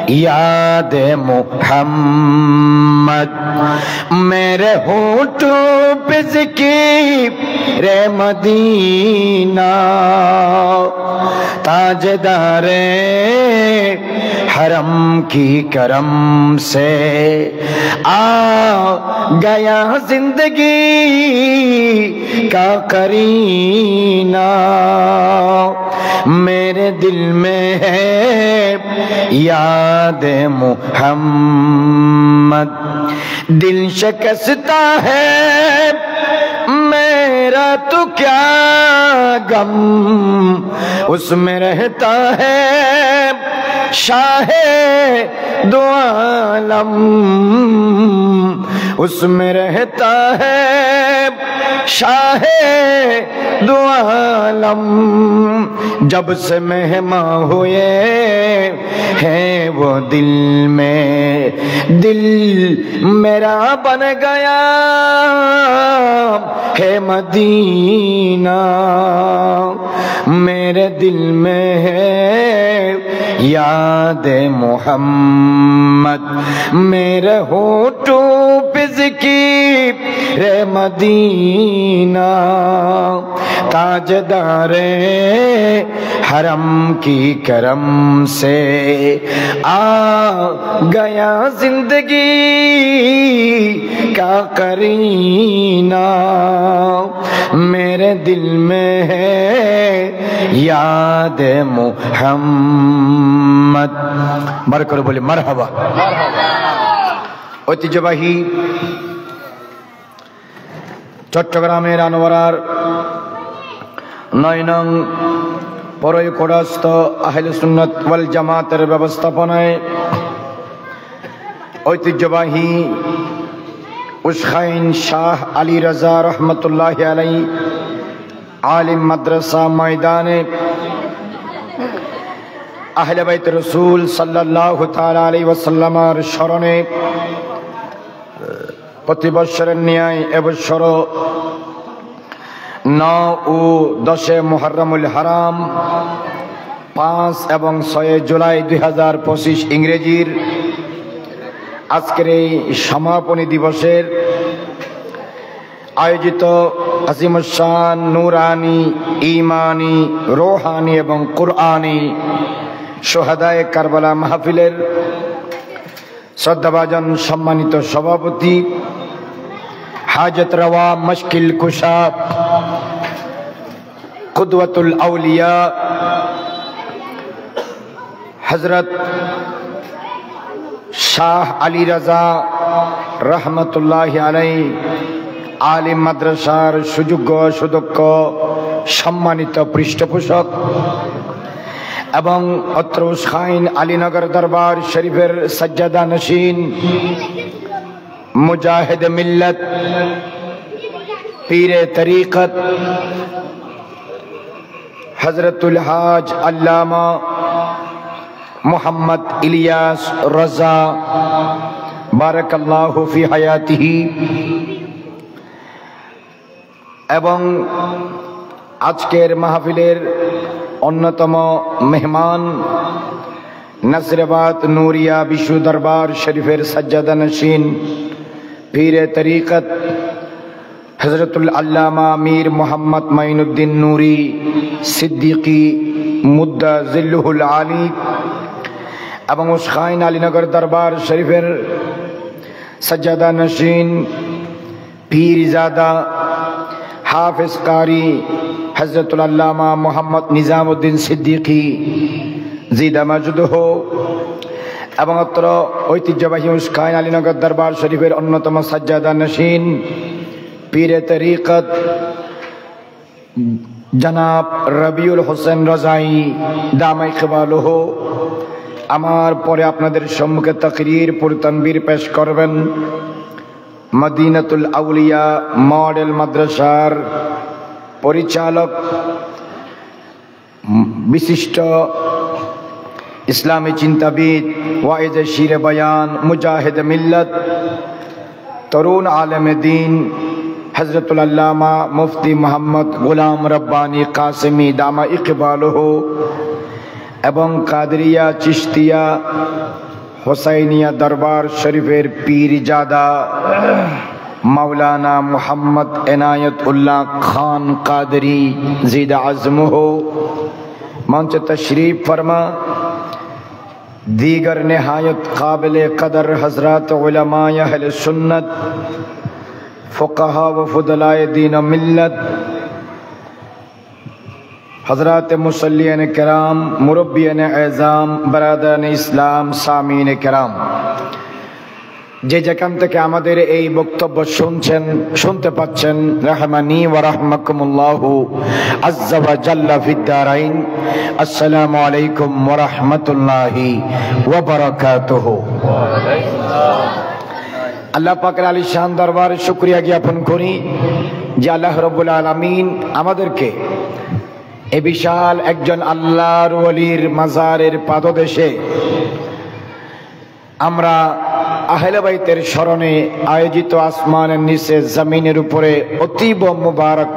याद मुहम्मद मेरे होठों पे ज़िक्र मदीना ताजदारे हरम की करम से आ गया जिंदगी का करीना मेरे दिल में है याद मुहम्मद दिल शिकस्ता है मेरा तो क्या गम उसमें रहता है शाहे दो आलम उसमें रहता है शाहे दो आलम जब से मेहमान हुए हैं वो दिल में दिल मेरा बन गया है मदीना मेरे दिल में है याद मोहम्मद मेरे होठों पे ज़िक्र मदीना ताजदारे हरम की करम से आ गया जिंदगी का करीना मेरे दिल में है याद मुहम्मद बर कर बोले मरहबा ঐতিহ্যবাহী চট্টগ্রামের আনোয়ারার 9 নং পরৈকড়স্থ আহলে সুন্নাত ওয়াল জামাতের ব্যবস্থাপনায় ঐতিহ্যবাহী উসখাইন শাহ আলী রাজা রহমতুল্লাহি আলাইহি আলিম মাদ্রাসা ময়দানে আহলে বাইত রাসূল সাল্লাল্লাহু তাআলা আলাইহি ওয়াসাল্লামের স্মরণে প্রতি বছরের ন্যায় এবছর 9 ও 10 মুহররমুল হারাম 5 এবং 6 জুলাই 2025 ইংরেজির আজকের এই সমাপনী দিবসের আয়োজিত আজিমুশ শান নূরানি ঈমানি রূহানি এবং কুরআনি শুহাদায়ে কারবালা মাহফিলের শ্রদ্ধাভাজন সম্মানিত সভাপতি হাজত রওয়া মুশকিল কুশা কুদওয়াতুল আউলিয়া হযরত শাহ আলী রাজা রহমতুল্লাহি আলাইহি আলিম মাদ্রাসার সুযোগ্য সুদক্ষ সম্মানিত পৃষ্ঠপোষক এবং অত্র উসখাইন আলীনগর দরবার শরীফের সজ্জাদা নশীন মুজাহিদ মিল্লত পীরে তরিকত হযরতুল হাজ আল্লামা মুহাম্মদ ইলিয়াস রাজা বারাকাল্লাহু ফি হায়াতিহি এবং আজকের মাহফিলের অন্যতম মেহমান নাসরাবাদ নূরিয়া বিশ্ব দরবার শরীফের সজ্জাদা নশীন পীরে তরিকত হযরতুল আল্লামা মীর মুহাম্মদ মাইনুদ্দিন নূরি সিদ্দিকী মুদ্দা জিল্লুহুল আলী এবং উসখাইন আলীনগর দরবার শরীফের সজ্জাদা নশীন পীরজাদা হাফিজ কারি হযরতুল আল্লামা মুহাম্মদ নিজামউদ্দিন সিদ্দিকী জিদা মাজদুহ এবং অত্র ঐতিহ্যবাহী উসখাইন আলীনগর দরবার শরীফের অন্যতম সজ্জাদা নশীন পীরে তরিকত জনাব রবিউল হোসেন রাজাই দামাই ইকবালুহ আমার পরে আপনাদের সম্মুখে তাকরীর পুরতানবীর পেশ করবেন মদিনাতুল আউলিয়া মডেল মাদ্রাসার পরিচালক বিশিষ্ট ইসলামী চিন্তাবিদ ওয়াইজ শির বয়ান মুজাহিদ মিল্লত তরুণ আলেম দ্বীন হযরতুল আল্লামা মুফতি মোহাম্মদ গোলাম রব্বানী কাসেমি দামা ইকবালুহু এবং কাদরিয়া চিশতিয়া हुसैनिया दरबार शरीफेर पीरजादा मौलाना मोहम्मद इनायतुल्लाह खान कादरी ज़ीद अज़्मुहु मंच तशरीफ फरमा। दीगर नहायत काबिल कदर हज़रात उलमाए अहले सुन्नत फ़ुक़हा व फ़ुदलाए दीन व मिल्लत, हज़रात मुसल्लियन किराम, मुरब्बियन एज़ाम, बरादरान इस्लाम, सामीन किराम, যে যেখান থেকে আমাদের এই বক্তব্য শুনতে পাচ্ছেন, রাহমানি ওয়া রাহমাকুমুল্লাহু আজ্জা ওয়া জাল্লা ফিদ দারাইন। আসসালামু আলাইকুম ওয়া রাহমাতুল্লাহি ওয়া বারাকাতুহু। আল্লাহ পাকের আলিশান দরবারে শুকরিয়া জ্ঞাপন করি যে আল্লাহ রাব্বুল আলামিন আমাদেরকে এই বিশাল একজন আল্লাহর ওলির মাজারের পাদদেশে আমরা আহলে বাইতের স্মরণে আয়োজিত আসমানের নিচে জমিনের উপরে অতীব মুবারক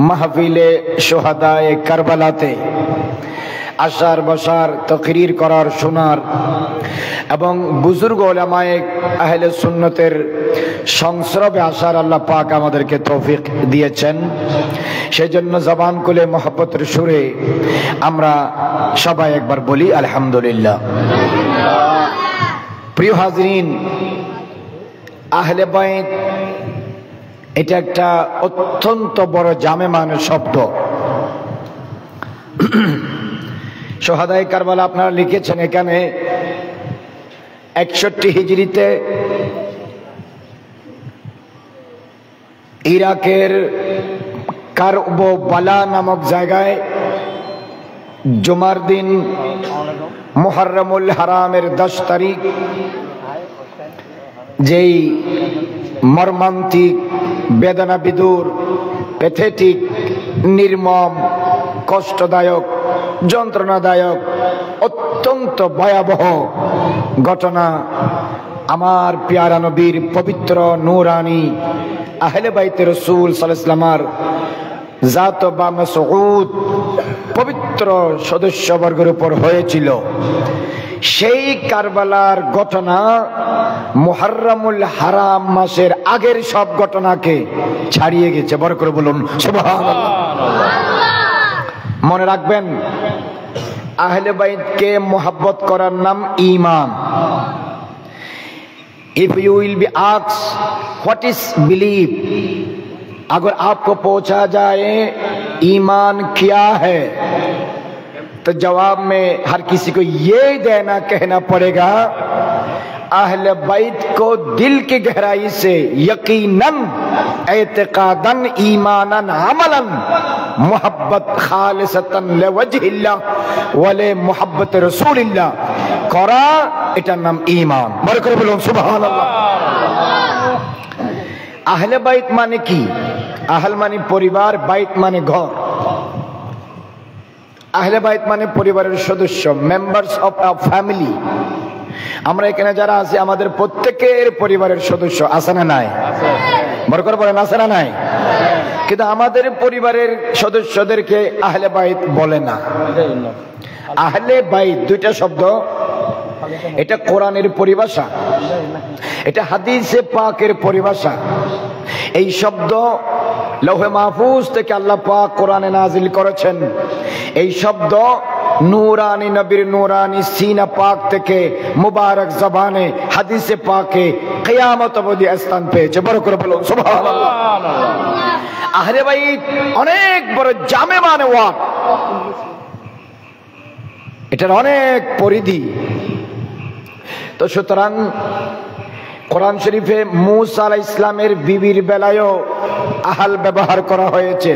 মাহফিলে শুহাদায়ে কারবালাতে আশার বসার তাকরীর করার শোনার এবং বুজুর্গ উলামায়ে আহলে সুন্নতের সংস্রবে আসার আল্লাহ পাক আমাদেরকে তৌফিক দিয়েছেন। সেজন্য জবান খুলে মহব্বতের সুরে আমরা সবাই একবার বলি আলহামদুলিল্লাহ। প্রিয় হাজরিন, আহলে বাইত এটা একটা অত্যন্ত বড় জামেমান শব্দ। শুহাদায়ে কারবালা আপনারা লিখেছেন এখানে 61 হিজরিতে ইরাকের কারবালা নামক জায়গায় জুমার দিন মুহররমুল হারামের 10 তারিখ যেই মর্মান্তিক, বেদনা বিদুর, প্যাথেটিক, নির্মম, কষ্টদায়ক, যন্ত্রণাদায়ক, অত্যন্ত ভয়াবহ ঘটনা আমার প্যারা নবীর পবিত্র নূরানি আহলে বাইতে রাসূল সাল্লাল্লাহু আলাইহি ওয়াসাল্লামের জাত বা মাসউদ পবিত্র সদস্যবর্গের উপর হয়েছিল। সেই কারবালার ঘটনা মুহররমুল হারাম মাসের আগের সব ঘটনাকে ছাড়িয়ে গেছে। বড় করে বলুন সুবহানাল্লাহ। মনে রাখবেন, আহলে বাইতকে মোহাব্বত করার নাম ঈমান। If you will be asked what is belief, अगर आपको पूछा जाए ईमान क्या है, तो जवाब में हर किसी को ये देना कहना पड़ेगा अहले बैत को दिल की गहराई से यकीनन, एतकादन, ईमानन, अमलन मोहब्बत खालिसतन लिवजहिल्लाह वले मोहब्बत रसूलिल्लाह करा, এটার নাম ঈমান। বড় করে বলুন সুবহানাল্লাহ। আহলে বাইত মানে কি? আহল মানে পরিবার, বাইত মানে ঘর। আহলে বাইত মানে পরিবারের সদস্য, মেম্বার্স অফ আ ফ্যামিলি। আমরা এখানে যারা আছি আমাদের প্রত্যেকের পরিবারের সদস্য আছে না নাই? বড় করে বলেন আছে না নাই? কিন্তু আমাদের পরিবারের সদস্যদেরকে আহলে বাইত বলে না। আহলে বাইত দুইটা শব্দ, এটা কোরআনের পরিভাষা, এটা হাদিসে পাকের পরিভাষা। এই শব্দ লৌহে মাহফুজ থেকে আল্লাহ পাক কোরআনে নাজিল করেছেন। এই শব্দ নূরানি নবীর নূরানি সিনা পাক থেকে মুবারক জবানে হাদিসে পাকে কিয়ামত অবধি স্থান পেয়েছে। বড় করে বলুন সুবহানাল্লাহ। আহলে বাইত অনেক বড় জামেমান ওয়ার্ড, এটার অনেক পরিধি। তো সুতরাং কোরআন শরীফে মূসা আলাইহিস সালামের বিবির বেলায়ও আহাল ব্যবহার করা হয়েছে।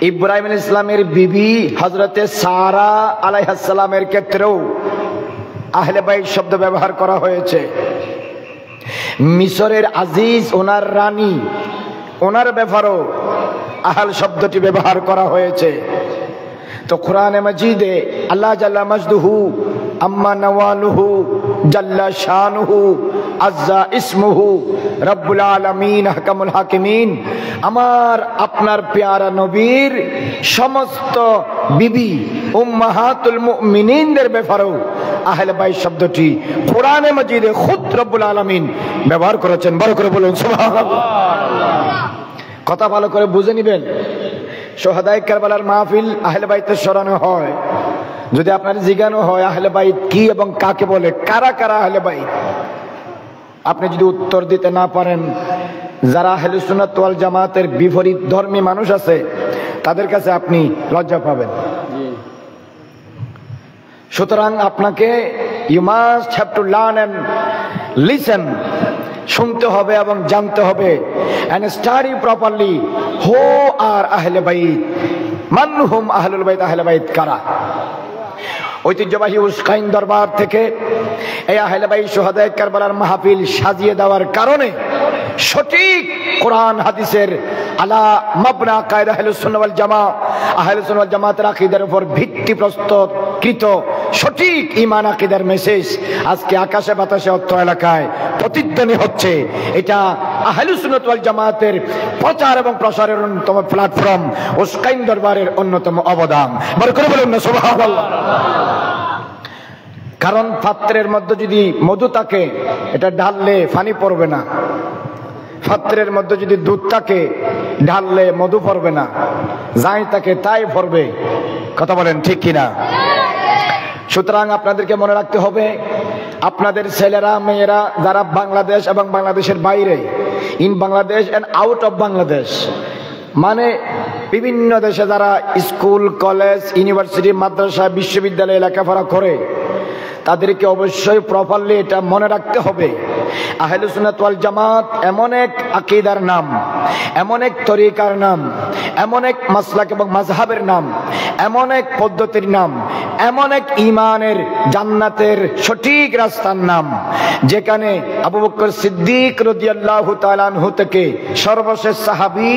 ইব্রাহিম আলাইহিস সালামের বিবি হযরতে সারা আলাইহিস সালামের ক্ষেত্রেও আহলে বাইত শব্দ ব্যবহার করা হয়েছে। মিশরের আজিজ, ওনার রানী, ওনার ব্যাপারেও আহাল শব্দটি ব্যবহার করা হয়েছে। তো কোরআনে মাজিদে আল্লাহ জাল্লা মাজদুহু আম্মা নওয়ালুহু জাল্লা শানুহু আজ্জা ইসমুহু রব্বুল আলামিন হাকামুল হাকিমিন, আমার আপনার প্যারা নবীর সমস্ত বিবি উম্মাহাতুল মুমিনিনদের ব্যাপারেও আহলে বাইত শব্দটি কোরআনে মাজিদে খুদ রব্বুল আলামিন ব্যবহার করেছেন। বড় করে বলুন সুবহানাল্লাহ। কথা ভালো করে বুঝে নেবেন। শুহাদায়ে কারবালার মাহফিল আহলে বাইতের স্মরণে হয়। যদি আপনার জিজ্ঞাসা হয় আহলে বাইত কি এবং কাকে বলে, কারা কারা আহলে বাইত, আপনি যদি উত্তর দিতে না পারেন, যারা আহলে সুন্নাত ওয়াল জামাতের বিপরীত ধর্মী মানুষ আছে তাদের কাছে আপনি লজ্জা পাবেন। সুতরাং আপনাকে you must have to learn and listen, শুনতে হবে এবং জানতে হবে, and study properly who are আহলে বাইত, মান হুম আহলুল বাইত, আহলে বাইত কারা। ঐতিহ্যবাহী উস্কাইন দরবার থেকে এই আহলে বাইত শুহাদায়ে কারবালার মাহফিল সাজিয়ে দেওয়ার কারণে সঠিক কোরআন হাদিসের আলা মাবনা কায়দা আহলুস সুন্নাহ ওয়াল জামাত, আহলুস সুন্নাহ ওয়াল জামাতের আকীদার উপর ভিত্তি প্রস্তুতকৃত সঠিক ঈমান আকীদার মেসেজ আজকে আকাশে বাতাসে অত্র এলাকায় প্রতিধ্বনি হচ্ছে। এটা আহলুস সুন্নাহ ওয়াল জামাতের প্রচার এবং প্রসারের অন্যতম প্ল্যাটফর্ম, উস্কাইন দরবারের অন্যতম অবদান। বড় করে বলুন না সুবহানাল্লাহ। কারণ পাত্রের মধ্যে যদি মধু থাকে এটা ঢাললে পানি পড়বে না, পাত্রের মধ্যে যদি দুধ থাকে ঢাললে মধু পড়বে না, যাই থাকে তাই পড়বে। কথা বলেন ঠিক কিনা? সুতরাং আপনাদেরকে মনে রাখতে হবে, আপনাদের ছেলেরা মেয়েরা যারা বাংলাদেশ এবং বাংলাদেশের বাইরে, in Bangladesh and out of Bangladesh, মানে বিভিন্ন দেশে যারা স্কুল কলেজ ইউনিভার্সিটি মাদ্রাসা বিশ্ববিদ্যালয়ে লেখাপড়া করে, তাদেরকে অবশ্যই প্রপারলি এটা মনে রাখতে হবে, আহলুস সুন্নাত ওয়াল জামাত এমন এক আকীদার নাম, এমন এক তরিকার নাম, এমন এক মাসলাক এবং মাযহাবের নাম, এমন এক পদ্ধতির নাম, এমন এক ঈমানের জান্নাতের সঠিক রাস্তার নাম, যেখানে আবু বকর সিদ্দিক রাদিয়াল্লাহু তাআলা আনহু থেকে সর্বশেষ সাহাবী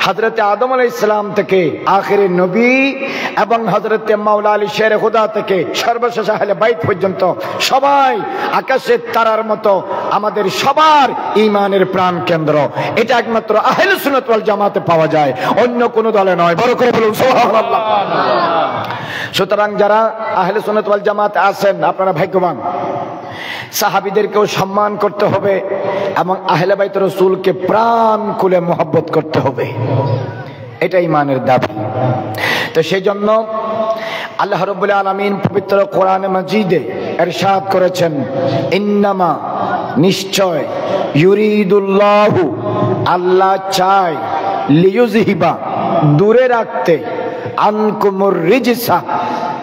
হযরত আদম আলাইহিস সালাম থেকে আখিরি নবী এবং হযরত মাওলা আলী শের খুদা থেকে সর্বশেষ আহলে বাইত পর্যন্ত সবাই আকাশের তারার মতো আমাদের সবার ঈমানের প্রাণ কেন্দ্র। এটা একমাত্র আহলে সুন্নাত ওয়াল জামাতে পাওয়া যায়, অন্য কোন দলে নয়। বড় করে বলুন সুবহানাল্লাহ। সুতরাং যারা আহলে সুন্নাত ওয়াল জামাতে আছেন আপনারা ভাগ্যবান। সাহাবীদেরকেও সম্মান করতে হবে এবং আহলে বাইত রাসূলকে প্রাণ খুলে মহব্বত করতে হবে, এটা ঈমানের দাবি। তো সেই জন্য আল্লাহ রাব্বুল আলামিন পবিত্র কোরআনে মাজিদে ইরশাদ করেছেন, ইন্নামা নিশ্চয়, ইউরিদুল্লাহু আল্লাহ চায়, লিয়ুযহিবা দূরে রাখতে, আনকুমুর রিজসা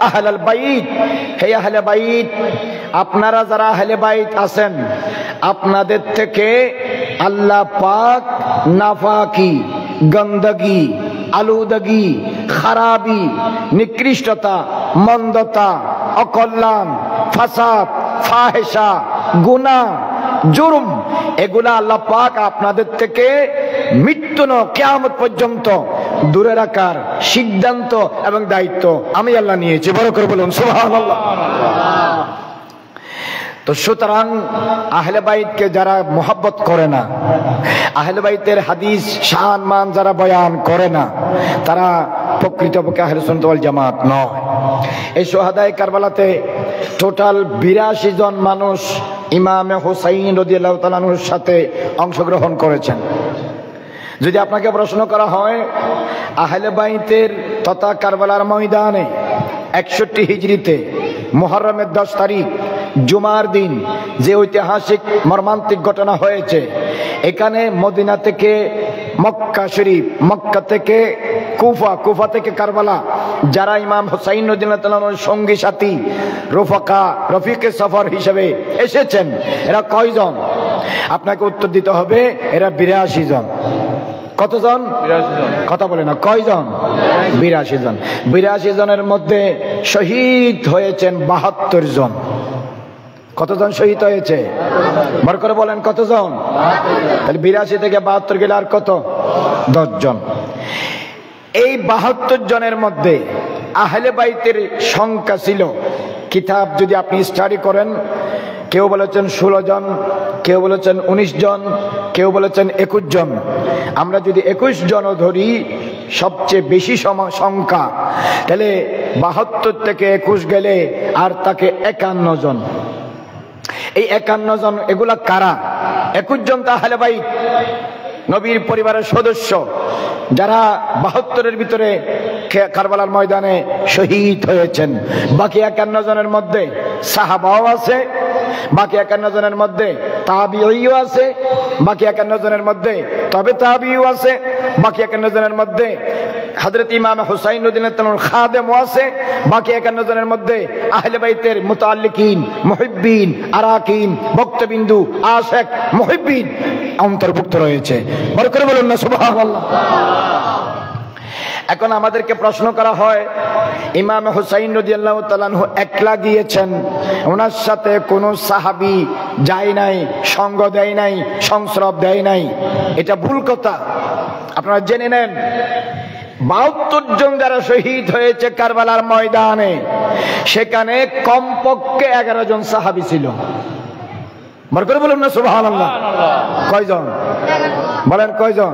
আহলাল বাইত, হে আহলে বাইত, আপনারা যারা আহলে বাইত আছেন আপনাদের থেকে আল্লাহ পাক নাফাকি, গন্দগি, আলুদগি, খারাবি, নিকৃষ্টতা, মন্দতা, অকল্যাণ, ফাসাদ, ফাহেশা, গুনাহ, জুরম, এগুলা আল্লাহ পাক আপনাদের থেকে মৃত্যু ন কিয়ামত পর্যন্ত দূরে রাখার সিদ্ধান্ত এবং দায়িত্ব আমি আল্লাহ নিয়েছি। বড় করে বলুন সুবহানাল্লাহ। তো সুতরাং আহলে বাইতকে যারা মোহাব্বত করে না, আহলে বাইতের হাদিস শান মান যারা বয়ান করে না, তারা প্রকৃতপক্ষে আহলে সুন্নাত ওয়াল জামাত নয়। এই শুহাদায়ে কারবালাতে টোটাল 82 জন মানুষ ইমামে হুসাইন রাদিয়াল্লাহু তাআলা আনহুর সাথে অংশগ্রহণ করেছেন। যদি আপনাকে প্রশ্ন করা হয় আহলে বাইতের তথা কারবালার ময়দানে 61 হিজরিতে মুহররমের 10 তারিখ জুমার দিন যে ঐতিহাসিক মর্মান্তিক ঘটনা হয়েছে, এখানে মদিনা থেকে মক্কা শরীফ, মক্কা থেকে কুফা, কুফা থেকে কারবালা যারা ইমাম হুসাইন রাদিয়াল্লাহু তাআলা আনহুর সঙ্গী সাথী রফিকে সফর হিসেবে এসেছেন, এরা কয়জন? আপনাকে উত্তর দিতে হবে, এরা 82 জন। কতজন? 82 জন। কথা বলে না, কয়জন? 82 জন। 82 জনের মধ্যে শহীদ হয়েছেন 72 জন। কতজন শহীদ হয়েছে? বড় করে বলেন কতজন? তাহলে 82 থেকে 72 গেলে আর কত? 10 জন। এই 72 জনের মধ্যে আহলে বাইতের সংখ্যা ছিল, কিতাব যদি আপনি স্টাডি করেন, কেউ বলেছেন 16 জন, কেউ বলেছেন 19 জন, কেউ বলেছেন 21 জন। আমরা যদি 21 জনও ধরি সবচেয়ে বেশি সংখ্যা, তাহলে 72 থেকে 21 গেলে আর তাকে 51 জন। এই 51 জন এগুলা কারা? 21 জন তা আহলে বাইত, নবীর পরিবারের সদস্য, যারা 72-এর ভিতরে কারবালার ময়দানে শহীদ হয়েছেন। বাকি 51 জনের মধ্যে সাহাবাও আছে, বাকি 51 জনের মধ্যে তাবিঈও আছে, বাকি 51 জনের মধ্যে তবে তাবিঈও আছে, বাকি 51 জনের মধ্যে হযরত ইমাম হুসাইন রাদিয়াল্লাহু তাআলার খাদেমও আছে, বাকি 51 জনের মধ্যে আহলে বাইতের মুতাআল্লিকিন, মুহিব্বিন, আরাকিন, ভক্তবিন্দু, আশিক, মুহিব্বিন অন্তর্ভুক্ত রয়েছে। বড় করে বলুন না সুবহানাল্লাহ। এখন আমাদেরকে প্রশ্ন করা হয়, ইমাম হুসাইন রাদিয়াল্লাহু তাআলা আনহু একলা গিয়েছেন, ওনার সাথে কোনো সাহাবী যায় নাই, সঙ্গ দেয় নাই, সংস্রব দেয় নাই। এটা ভুল কথা, আপনারা জেনে নেন। 72 জন যারা শহীদ হয়েছে কারবালার ময়দানে, সেখানে কমপক্ষে 11 জন সাহাবী ছিল। বড় করে বলুন না সুবহানাল্লাহ। কয়জন বলেন, কয়জন?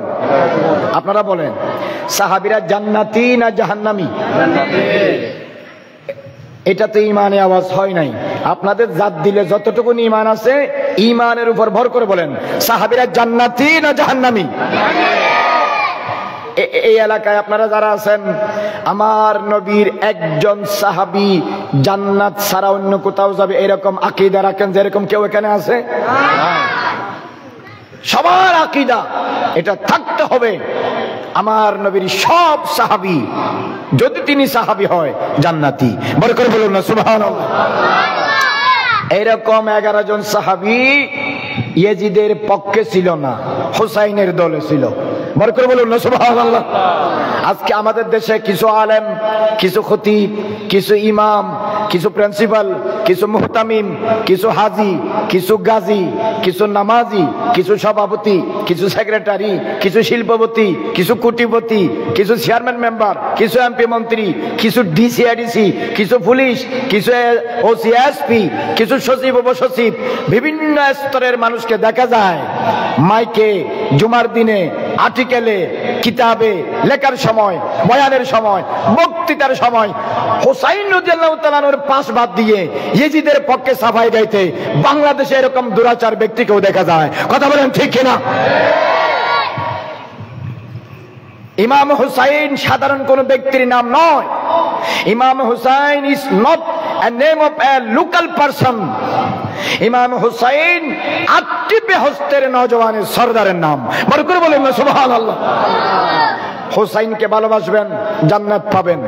আপনারা বলেন। সাহাবীরা জান্নাতি না জাহান্নামী? এটাতে ইমানে আওয়াজ হয় নাই। আপনাদের জাত দিলে যতটুকু ইমান আছে, ইমানের উপর ভর করে বলেন, সাহাবীরা জান্নাতি না জাহান্নামী? এই এলাকায় আপনারা যারা আছেন, আমার নবীর একজন সাহাবী জান্নাত ছাড়া অন্য কোথাও যাবে এরকম আকীদা রাখেন যে এরকম কেউ এখানে আছে? সবার আকীদা এটা থাকতে হবে, আমার নবীর সব সাহাবী, যদি তিনি সাহাবী হয়, জান্নাতি। বড় করে বলুন না সুবহানাল্লাহ। এরকম 11 জন সাহাবী ইয়েজিদের পক্ষে ছিল না, হুসাইনের দলে ছিল। বড় করে বলুন না সুবহানাল্লাহ। আজকে আমাদের দেশে কিছু আলেম, কিছু খতিব, কিছু ইমাম, কিছু প্রিন্সিপাল, কিছু মুহতামিম, কিছু হাজি, কিছু গাজী, কিছু নামাজি, কিছু সভাপতি, কিছু সেক্রেটারি, কিছু শিল্পপতি, কিছু কোটিপতি, কিছু চেয়ারম্যান মেম্বার, কিছু এমপি মন্ত্রী, কিছু ডিসি এডিসি, কিছু পুলিশ, কিছু ওসি এসপি, কিছু সচিব উপসচিব, বিভিন্ন স্তরের মানুষকে দেখা যায় মাইকে, জুমার দিনে, আর্টিকেলে, কিতাবে লেখার সময়, বয়ানের সময়, বক্তৃতার সময় হুসাইন রাদিয়াল্লাহু তাআলা আনহুর পাশ বাদ দিয়ে ইয়েজিদের পক্ষে সাফাই গাইতে বাংলাদেশে এরকম দুরাচার ব্যক্তিকেও দেখা যায়। কথা বলেন ঠিক কিনা? ইমাম হুসাইন সাধারণ কোন ব্যক্তির নাম নয়। Imam Hussain is not a name of a local person. ইমাম হুসাইন 8টি বেহেশতের নওজওয়ানের সরদারের নাম। বড় করে বলেন না সুবহানাল্লাহ। হুসাইনকে ভালোবাসবেন, জান্নাত পাবেন।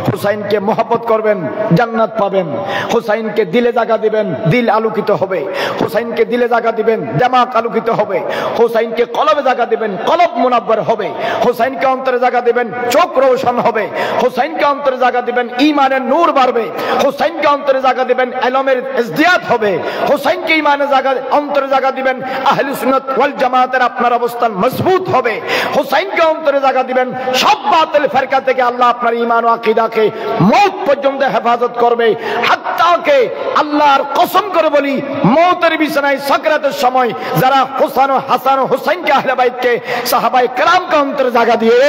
হুসাইনকে মহব্বত করবেন, জান্নাত পাবেন। হুসাইনকে দিলে জায়গা দিবেন, দিল আলোকিত হবে। হুসাইনকে দিলে জায়গা দিবেন, দিমাগ আলোকিত হবে। হুসাইনকে কলবে জায়গা দিবেন, কলব মুনাব্বর হবে। হুসাইনকে অন্তরে জায়গা দিবেন, চোখ রোশন হবে। হুসাইনকে অন্তরে জায়গা দিবেন, ঈমানের নূর বাড়বে। হুসাইনকে অন্তরে জায়গা দিবেন, ইলমের ইজদিয়াদ হবে। হুসাইনকে ঈমানের জায়গা, অন্তরে জায়গা দিবেন, আহলে সুন্নাত ওয়াল জামাতের আপনার অবস্থান মজবুত হবে। হুসাইনকে অন্তরে জায়গা দিবেন, সব বাতিল ফিরকা থেকে আল্লাহ আপনার ঈমান ও আকীদাকে মওত পর্যন্ত হেফাজত করবে। হাত্তাকে আল্লাহর কসম করে বলি, মওতের বিছানায় সাকরাতের সময় যারা হুসাইন ও হাসান ও হুসাইনকে আহলে বাইতকে সাহাবায়ে কেরামকে অন্তরে জায়গা দিয়ে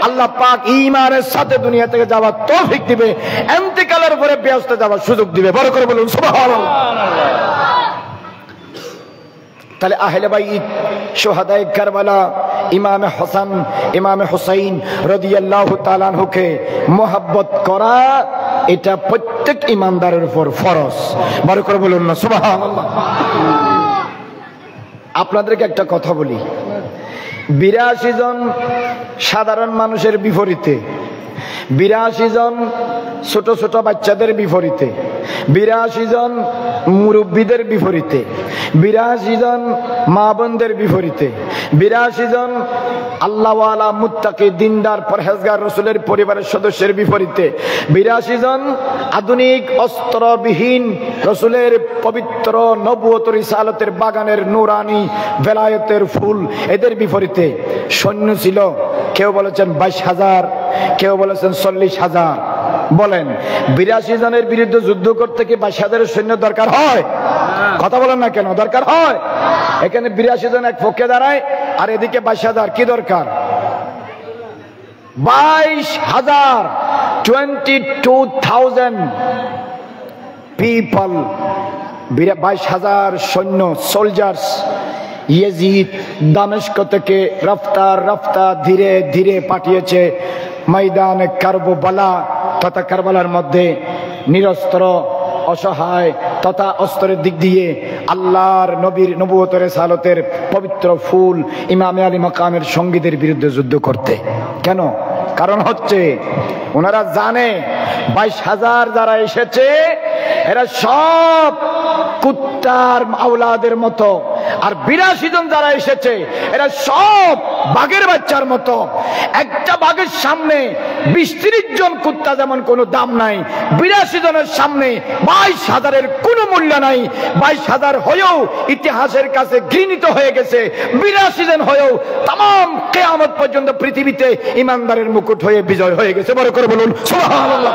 আল্লাহ পাক ঈমানের সাথে দুনিয়া থেকে যাওয়ার তৌফিক দিবে, ইন্তেকালের পরে বেহেশতে যাওয়ার সুযোগ দিবে। বড় করে বলুন সুবহানাল্লাহ। তাহলে আহলে বাইত, শুহাদায়ে কারবালা, ইমামে হাসান, ইমামে হুসাইন রাদিয়াল্লাহু তাআলা আনহুকে মুহাব্বত করা এটা প্রত্যেক ইমানদারের উপর ফরজ। বড় করে বলুন না সুবহানাল্লাহ। আপনাদেরকে একটা কথা বলি, 82 জন সাধারণ মানুষের বিপরীতে, 82 জন ছোট ছোট বাচ্চাদের বিপরীতে, 82 জন মুরব্বীদের বিপরীতে, 82 জন মা বোনদের বিপরীতে, 82 জন আল্লাহওয়ালা মুত্তাকি দিনদার পরহেজগার রাসূলের পরিবারের সদস্যের বিপরীতে, 82 জন আধুনিক অস্ত্রবিহীন রাসূলের পবিত্র নবুয়ত রিসালাতের বাগানের নূরানি বেলায়েতের ফুল, এদের বিপরীতে সৈন্য ছিল। কেউ বলেছেন 22,000, কেউ বলেছেন 40,000। বলেন 82 জনের বিরুদ্ধে যুদ্ধ করতে কি 22,000 সৈন্য দরকার হয়? কথা বলেন না কেন? দরকার হয়। এখানে 82 জন এক পক্ষে দাঁড়ায়, আর এদিকে 22,000, কি দরকার? 22,000 22,000 পিপল, 22,000 সৈন্য, সোলজার্স ইয়েজিদ দামেস্ক থেকে রফতার ধীরে ধীরে পাঠিয়েছে ময়দানে কারবালা তথা কারবালার মধ্যে নিরস্ত্র অসহায় তথা অস্ত্রের দিক দিয়ে আল্লাহর নবীর নবুয়তের রিসালাতের পবিত্র ফুল ইমামে আলী মাকামের সঙ্গীদের বিরুদ্ধে যুদ্ধ করতে। কেন? কারণ হচ্ছে ওনারা জানে 22,000 যারা এসেছে এরা সব কুত্তার আওলাদের মতো, আর 82 জন যারা এসেছে এরা সব বাঘের বাচ্চার মতো। একটা বাঘের সামনে 20-30 জন কুত্তা যেমন কোনো দাম নাই, 82 জনের সামনে 22,000-এর কোনো মূল্য নাই। 22,000 হয়েও ইতিহাসের কাছে ঘৃণিত হয়ে গেছে, 82 জন হয়েও তাম কিয়ামত পর্যন্ত পৃথিবীতে ইমানদারের মুকুট হয়ে বিজয় হয়ে গেছে। বড় করে বলুন সুবহানাল্লাহ।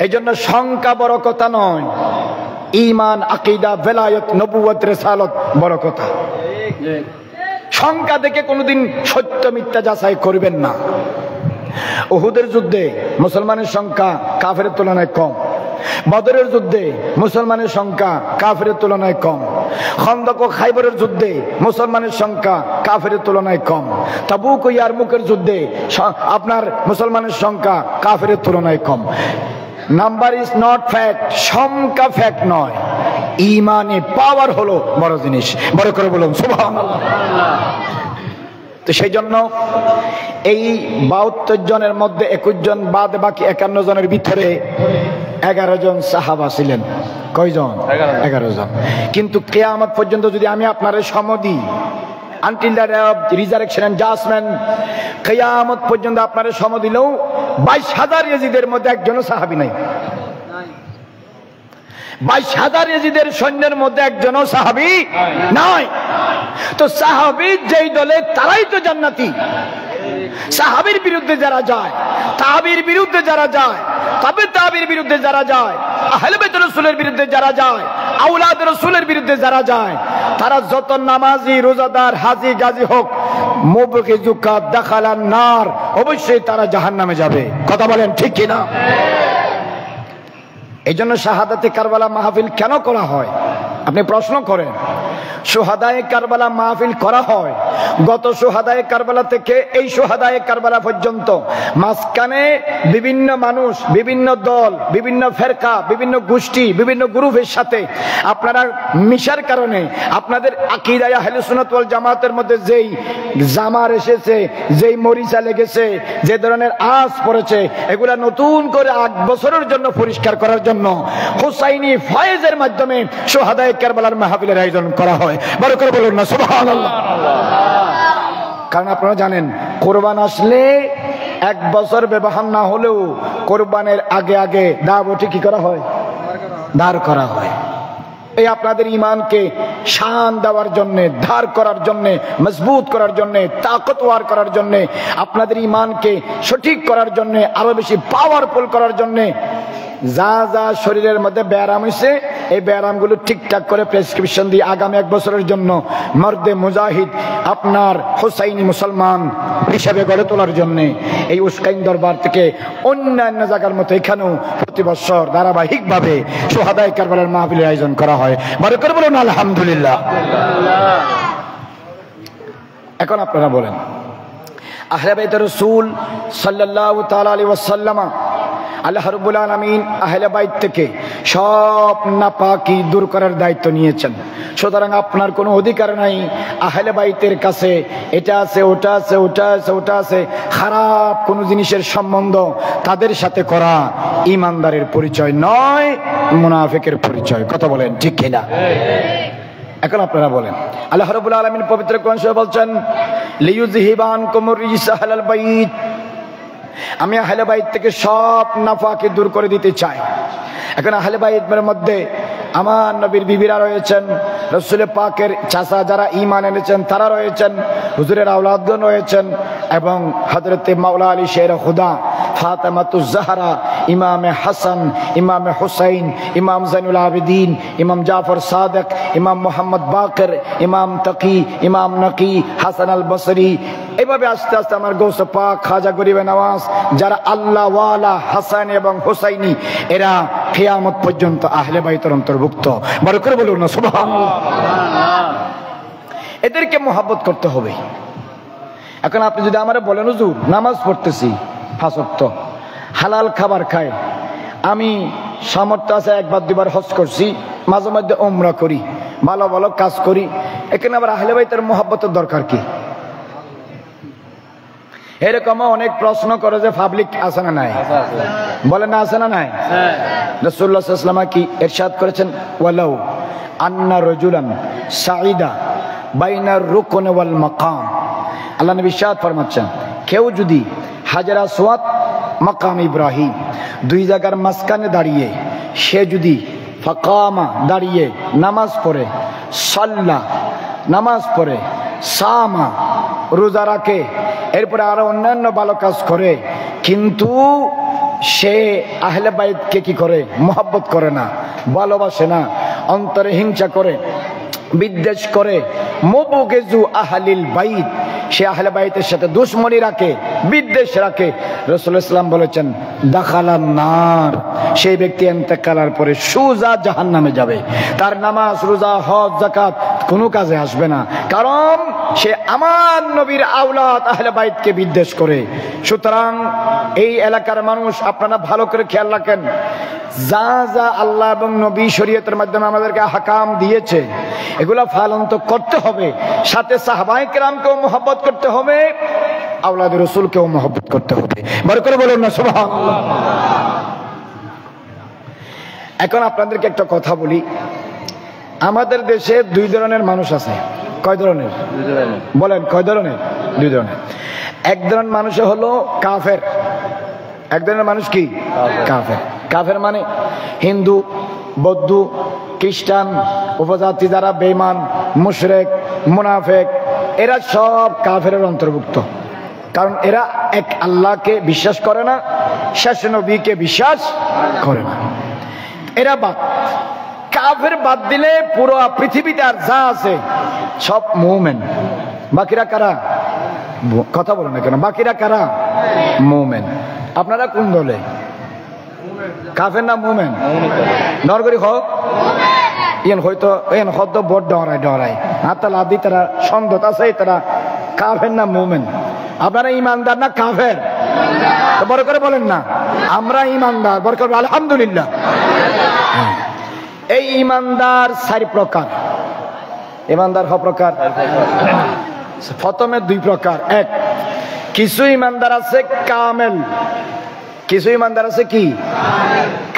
এই জন্য সংখ্যা বড় কথা নয়, ঈমান, আকীদা, বেলায়েত, নবুয়ত, রিসালাত বড় কথা। সংখ্যা দেখে কোনোদিন সত্য মিথ্যা যাচাই করবেন না। উহুদের যুদ্ধে মুসলমানের সংখ্যা কাফেরের তুলনায় কম, বদরের যুদ্ধে মুসলমানের সংখ্যা কাফেরের তুলনায় কম, খন্দক ও খাইবরের যুদ্ধে মুসলমানের সংখ্যা কাফেরের তুলনায় কম, তাবুক ও ইয়ারমুকের যুদ্ধে আপনার মুসলমানের সংখ্যা কাফেরের তুলনায় কম। নাম্বার ইজ নট ফ্যাক্ট, সংখ্যা ফ্যাক্ট নয়, ঈমানে পাওয়ার হলো বড় জিনিস। বড় করে বলুন সুবহানাল্লাহ। তো সেই জন্য এই 72 জনের মধ্যে 21 জন বাদ বাকি 51 জনের ভিতরে 11 জন সাহাবা ছিলেন। কয়জন? 11 জন। কিন্তু কিয়ামত পর্যন্ত যদি আমি আপনারে সম দিই, until the day of resurrection and judgement, কিয়ামত পর্যন্ত আপনারে সম দিলেও 22,000 ইয়েজিদের মধ্যে একজনও সাহাবী নাই। 22,000 ইয়েজিদের সৈন্যের মধ্যে একজনও সাহাবী নাই। তো সাহাবী যেই দলে তারাই তো জান্নাতি। সাহাবীর বিরুদ্ধে যারা যায়, তাবির বিরুদ্ধে যারা যায়, তবে তাবির বিরুদ্ধে যারা যায়, আহলে বাইত রাসূলের বিরুদ্ধে যারা যায়, আওলাদ রাসূলের বিরুদ্ধে যারা যায়, তারা যত নামাজি, রোজাদার, হাজী, গাজী হোক, মুবগিজুকা দাখালান নার, অবশ্যই তারা জাহান্নামে যাবে। কথা বলেন ঠিক কিনা? এই জন্য শাহাদাতে কারবালা মাহফিল কেন করা হয়? আপনি প্রশ্ন করেন। শুহাদায়ে কারবালা মাহফিল করা হয় গত শুহাদায়ে কারবালা থেকে এই শুহাদায়ে কারবালা পর্যন্ত। মাঝখানে বিভিন্ন মানুষ, বিভিন্ন দল, বিভিন্ন ফেরকা, বিভিন্ন গোষ্ঠী, বিভিন্ন গ্রুপের সাথে আপনারা মিশার কারণে আপনাদের আকীদায়ে আহলে সুন্নাত ওয়াল জামাতের মধ্যে যেই জামার এসেছে, যেই মরিচা লেগেছে, যে ধরনের আঁচ পড়েছে, এগুলা নতুন করে 8 বছরের জন্য পরিষ্কার করার জন্য হুসাইনি ফয়েজের মাধ্যমে শুহাদায়ে কারবালার মাহফিলের আয়োজন করা হয়। বড় করে বলুন না সুবহানাল্লাহ। কারণ আপনারা জানেন কোরবান আসলে 1 বছর ব্যবহার না হলেও কোরবানের আগে আগে দাওয়াতি কি করা হয়? দাঁড় করা হয়। এই আপনাদের ঈমানকে শান দেওয়ার জন্য, ধার করার জন্য, মজবুত করার জন্য, তাকতওয়ার করার জন্য, আপনাদের ঈমানকে সঠিক করার জন্য, আরো বেশি পাওয়ারফুল করার জন্য যা যা শরীরের মধ্যে ব্যায়াম হয়েছে এই ব্যায়ামগুলো ঠিকঠাক করে প্রেসক্রিপশন দিয়ে আগামী 1 বছরের জন্য মর্দে মুজাহিদ আপনার হুসাইনি মুসলমান হিসেবে গড়ে তোলার জন্য এই উস্কাইন দরবার থেকে অন্যান্য জায়গার মতো এখানেও প্রতি বছর ধারাবাহিকভাবে শুহাদায়ে কারবালার মাহফিলের আয়োজন করা হয়। বড় করে বলুন আলহামদুলিল্লাহ। এখন আপনারা বলেন, আহলে বাইত রাসূল সাল্লাল্লাহু তাআলা আলাইহি ওয়াসাল্লাম, আল্লাহ রাব্বুল আলামিন আহলে বাইত থেকে সব নাপাকি দূর করার দায়িত্ব নিয়েছেন। সুতরাং আপনার কোনো অধিকার নাই আহলে বাইতের কাছে এটা আছে, ওটা আছে, ওটা আছে, ওটা আছে, খারাপ কোনো জিনিসের সম্বন্ধ তাদের সাথে করা ঈমানদারের পরিচয় নয়, মুনাফিকের পরিচয়। কথা বলেন ঠিক কিনা? এখন আপনারা বলেন, আল্লাহ রাব্বুল আলামিন পবিত্র কোরআন শরীফে বলছেন, লিইউযহিবা আনকুমুর রিজসা আহলাল বাইত, আমি আহলে বাইত থেকে সব নাফাকে দূর করে দিতে চাই। এখন আহলে বাইতের মধ্যে আমার নবীর বিবিরা রয়েছেন, রাসূল পাকের চাচা যারা ঈমান এনেছেন তারা রয়েছেন, হুজুরের আওলাদগণ রয়েছেন, এবং হযরতে মাওলা আলী শের খুদা ফাতেমাতুজ জাহরা ইমামে হাসান, ইমামে হুসাইন, ইমাম জাইনুল আবেদিন, ইমাম জাফর সাদেক, ইমাম মোহাম্মদ বাকের, ইমাম তাকি, ইমাম নকি, হাসান আল বসরি, এভাবে আস্তে আস্তে আমার গৌস পাক খাজা গরিবে নওয়াজ, যারা আল্লাহ ওয়ালা হাসান এবং হুসাইনি, এরা কিয়ামত পর্যন্ত আহলে বাইতের অন্তর্ভুক্ত। বড় করে বলুন না সুবহানাল্লাহ। এদেরকে মোহাব্বত করতে হবে। এখন আপনি যদি আমারে বলেন হুজুর নামাজ পড়তেছি 5 ওয়াক্ত, হালাল খাবার খাই, আমি সামর্থ্য আছে একবার দুবার হজ করছি, মাঝে মধ্যে উমরা করি, ভালো ভালো কাজ করি, এখানে আবার আহলে বাইতের মোহাব্বতের দরকার কি? এরকম অনেক প্রশ্ন করে যে পাবলিক আছে না নাই? বলেন না আছে না নাই? রাসূলুল্লাহ সাল্লাল্লাহু আলাইহি ওয়াসাল্লাম কি ইরশাদ করেছেন, ওয়ালাউ আন্না রাজুলান সাঈদা বাইনার রুকন ওয়াল মাকাম। আল্লাহ নবী ইরশাদ ফরমাচ্ছেন, কেউ যদি হাজার আসওয়াদ মাকাম ইব্রাহিম 2 জায়গার মাঝখানে দাঁড়িয়ে, সে যদি ফাকামা দাঁড়িয়ে নামাজ পড়ে, সাল্লা নামাজ পড়ে, সামা রোজা রাখে, এরপরে আরো অন্যান্য ভালো কাজ করে, কিন্তু সে আহলে বাইতকে কি করে? মোহাব্বত করে না, ভালোবাসে না, অন্তরে হিংসা করে, বিদ্বেষ করে, মুবগিজু আহলিল বাইত, সে আহলে বাইতের সাথে দুশমনি রাখে, বিদ্বেষ রাখে, রাসূলুল্লাহ সাল্লাল্লাহু আলাইহি ওয়াসাল্লাম বলেছেন দাখালান নার, সেই ব্যক্তি ইন্তেকালের পরে সোজা জাহান্নামে যাবে। তার নামাজ রোজা হজ যাকাত কোনো কাজে আসবে না, কারণ সে আমার নবীর আওলাদ আহলে বাইতকে বিদ্বেষ করে। সুতরাং এই এলাকার মানুষ আপনারা ভালো করে খেয়াল রাখেন, যা যা আল্লাহ এবং নবী শরীয়তের মাধ্যমে আমাদেরকে হাকাম দিয়েছে, এগুলা পালন তো করতে হবে, সাথে সাহাবায়ে কেরামকেও মহব্বত করতে হবে, আওলাদ রাসূলকেও মহব্বত করতে হবে। বড় করে বলুন না সুবহানাল্লাহ। এখন আপনাদেরকে একটা কথা বলি, আমাদের দেশে 2 ধরনের মানুষ আছে। কয় ধরনের? 2 ধরনের। বলেন কয় ধরনের? 2 ধরনের। এক ধরনের মানুষ হলো কাফের। এক ধরনের মানুষ কি? কাফের। কাফের মানে হিন্দু, বৌদ্ধ, খ্রিস্টান, উপজাতি যারা বেঈমান, মুশরিক, মুনাফিক, এরা সব কাফেরের অন্তর্ভুক্ত। কারণ এরা এক আল্লাহকে বিশ্বাস করে না, শেষ নবীকে বিশ্বাস করে না। এরা বাদ, কাফের বাদ দিলে পুরো পৃথিবীতে আর যা আছে সব মুমিন। বাকিরা কারা? কথা বলেন না কেন? বাকিরা কারা? মুমিন। আপনারা কোন দলে? কাফের না মুমিন? নরগরি হোক ইন হয়তো এন হদ্দ বড় ডরাই হাতা লাদি তারা সন্দেহ আছে, তারা কাফের না মুমিন? আপনারা ইমানদার না কাফের? বড় করে বলেন না আমরা ইমানদার। বড় করে আলহামদুলিল্লাহ। এই ইমানদার 4 প্রকার। ইমানদার হ প্রকার? প্রথমে 2 প্রকার। এক, কিছু ইমানদার আছে কামেল। কিছু ইমানদার আছে কি?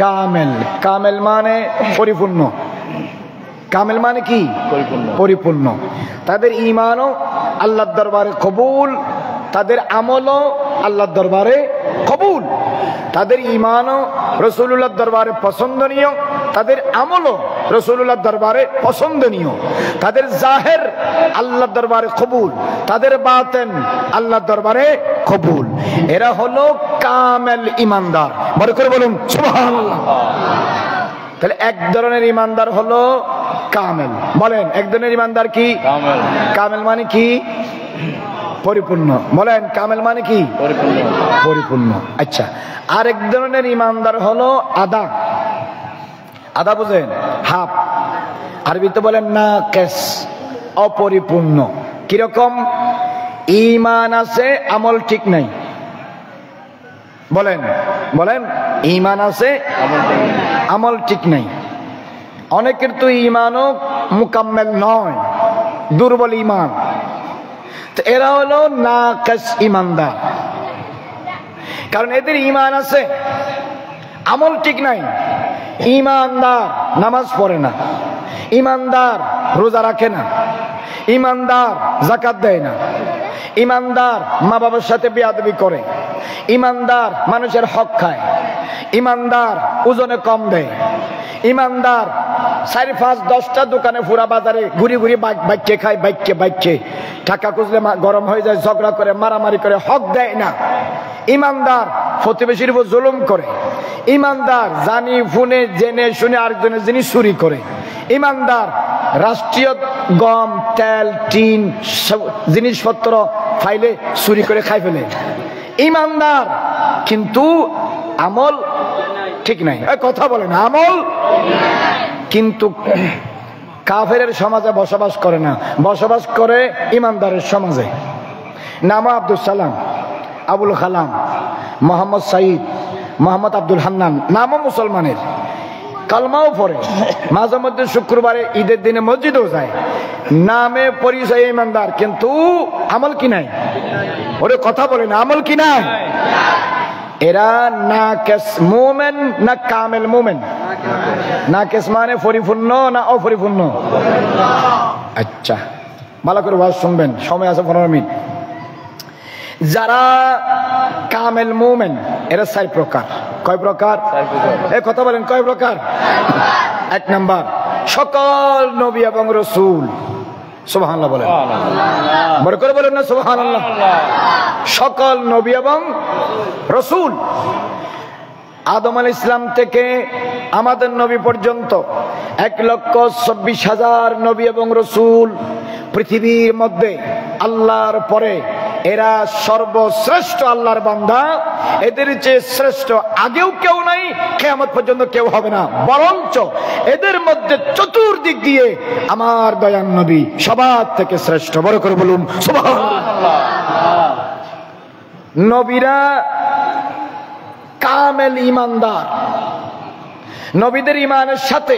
কামেল। কামেল মানে পরিপূর্ণ। কামেল মানে কি? পরিপূর্ণ। তাদের ঈমানও আল্লাহর দরবারে কবুল, তাদের আমলও আল্লাহর দরবারে কবুল, তাদের ঈমানও রাসূলুল্লাহর দরবারে পছন্দনীয়, তাদের আমলও রাসূলুল্লাহর দরবারে পছন্দনীয়, তাদের জাহের আল্লাহর দরবারে কবুল, তাদের বাতেন আল্লাহর দরবারে কবুল। এরা হলো কামেল ঈমানদার। বড় করে বলুন সুবহানাল্লাহ। তাহলে এক ধরনের ঈমানদার হলো কামেল। বলেন এক ধরনের ঈমানদার কি? কামেল। কামেল মানে কি? পরিপূর্ণ। বলেন কামেল মানে কি? পরিপূর্ণ। পরিপূর্ণ। আচ্ছা, আরেক ধরনের ঈমানদার হলো আদা। আদা বুঝেন? হাফ। আরবিতে বলেন নাকিস, অপরিপূর্ণ। কিরকম? ঈমান আছে, আমল ঠিক নাই। বলেন বলেন ঈমান আছে, আমল ঠিক নাই। অনেকের তো ঈমানও মুকাম্মেল নয়, দুর্বল ঈমান। তো এরা হলো নাকিস ঈমানদার, কারণ এদের ঈমান আছে, আমল ঠিক নাই। ঈমানদার নামাজ পড়ে না, ঈমানদার রোজা রাখে না, ঈমানদার যাকাত দেয় না, ঈমানদার মা বাবার সাথে বেয়াদবি করে, ঈমানদার মানুষের হক খায়, ঈমানদার ওজনে কম দেয়, ঈমানদার 4-5-10টা দোকানে পুরা বাজারে ঘুরি ঘুরি বাইকে খায়, বাইকে টাকা খুঁজলে গরম হয়ে যায়, ঝগড়া করে, মারামারি করে, হক দেয় না। ইমানদার প্রতিবেশীর উপর জুলুম করে, ইমানদার জানি ফুনে জেনে শুনে আরেকজনের জিনিস চুরি করে, ইমানদার রাষ্ট্রীয় গম তেল টিন জিনিসপত্র ফাইলে চুরি করে খাই ফেলে, ইমানদার কিন্তু আমল ঠিক নাই, কথা বলেন আমল, কিন্তু কাফেরের সমাজে বসবাস করে না, বসবাস করে ইমানদারের সমাজে। নাম আব্দুল সালাম, আবুল কালাম, মোহাম্মদ সাইদ, মোহাম্মদ আব্দুল হান্নান, নামও মুসলমানের, কালমাও পড়ে, মাঝে মধ্যে শুক্রবারে ঈদের দিনে মসজিদেও যায়, নামে পরিচয় ইমানদার, কিন্তু আমল কি নাই, ওরে কথা বলে না আমল কি নাই। এরা নাকেস মুমিন না কামেল মুমিন? নাকেস মানে পরিপূর্ণ না অপরিপূর্ণ? আচ্ছা ভালো করে ওয়াজ শুনবেন, সময় আছে 15 মিনিট। যারা কামেল মুমিন এরা 4 প্রকার। কয় প্রকার? এই কথা বলেন কয় প্রকার? 1 নাম্বার, সকল নবী এবং রাসূল। সুবহানাল্লাহ বলেন, বড় করে বলেন না সুবহানাল্লাহ। সকল নবী এবং রাসূল, আদম আলাইহিস সালাম থেকে আমাদের নবী পর্যন্ত 1,24,000 নবী এবং রাসূল পৃথিবীর মধ্যে আল্লাহর পরে এরা সর্বশ্রেষ্ঠ আল্লাহর বান্দা। এদের চেয়ে শ্রেষ্ঠ আগেও কেউ নাই, কিয়ামত পর্যন্ত কেউ হবে না। বরঞ্চ এদের মধ্যে চতুর্দিক দিয়ে আমার দয়ার নবী সবার থেকে শ্রেষ্ঠ। বড় করে বলুন সুবহানাল্লাহ। নবীরা কামেল ইমানদার, নবীদের ইমানের সাথে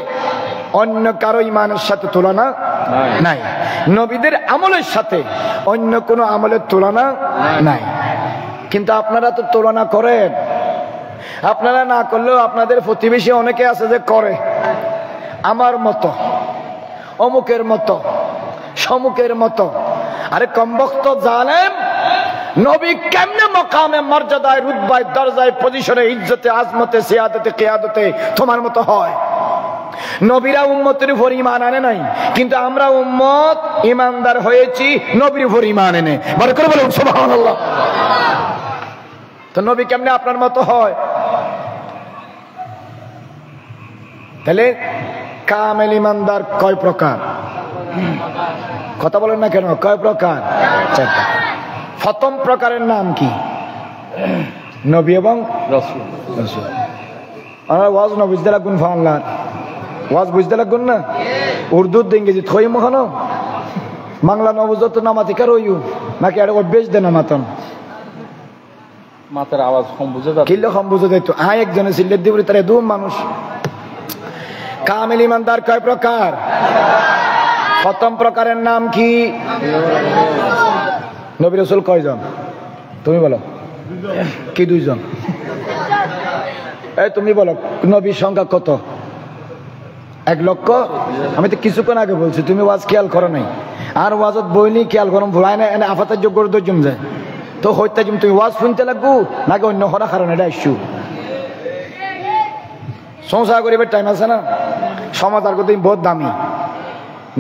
অন্য কারো ইমানের সাথে তুলনা নাই, নবীদের আমলের সাথে অন্য কোনো আমলের তুলনা নাই। কিন্তু আপনারা তো তুলনা করেন, আপনারা না করলেও আপনাদের প্রতিবেশী অনেকে আছে যে করে, আমার মতো, অমুকের মতো, সমুকের মতো। আরে কমবক্ত জালেম, নবী কেমনে মকামে মর্যাদায় রুতবায় দরজায় পজিশনে ইজ্জতে আজমতে সিয়াদতে কিয়াদতে তোমার মতো হয়? নবীরা উম্মতের উপর ঈমান আনে নাই, কিন্তু আমরা উম্মত ঈমানদার হয়েছি নবীর উপর ঈমান এনে। বড় করে বলুন সুবহানাল্লাহ। তো নবী কেমনে আপনার মতো হয়? তাহলে কামেল ঈমানদার কয় প্রকার? কথা বলেন না কেন? কয় প্রকার? 4টা। প্রথম প্রকারের নাম কি? নবী এবং রাসূল। আমরা ওয়াজ না বুঝতে লাগুন, ফানলা ওয়াজ বুঝতে লাগুন না, উর্দু ইংরেজি থই মহানো বাংলা নবুজত নামাতি কার হইউ নাকি আর অভ্যেস দে নামাতন মাতার আওয়াজ কম বুঝে যায়, কিল্লো কম বুঝে যায়। তো একজনে সিলেট দিবরি তারে দু মানুষ। কামেল ঈমানদার কয় প্রকার? প্রথম প্রকারের নাম কি? নবী রাসূল কয়জন? তুমি বলো। কি 2 জন? এই তুমি বলো নবীর সংখ্যা কত? 1 লক্ষ। আমি তো কিছুক্ষণ আগে বলছি, তুমি ওয়াজ খেয়াল করো নাই। আর ওয়াজত বইনি খেয়াল করো, ভুলাই না এনে আফাতের যোগ্য দর্জম যায় তো হইতে তুমি ওয়াজ শুনতে লাগবো নাকি অন্য হরা কারণে এটা ইস্যু সংসার করিবার টাইম আছে না? সমাজ আর কত বহুত দামি।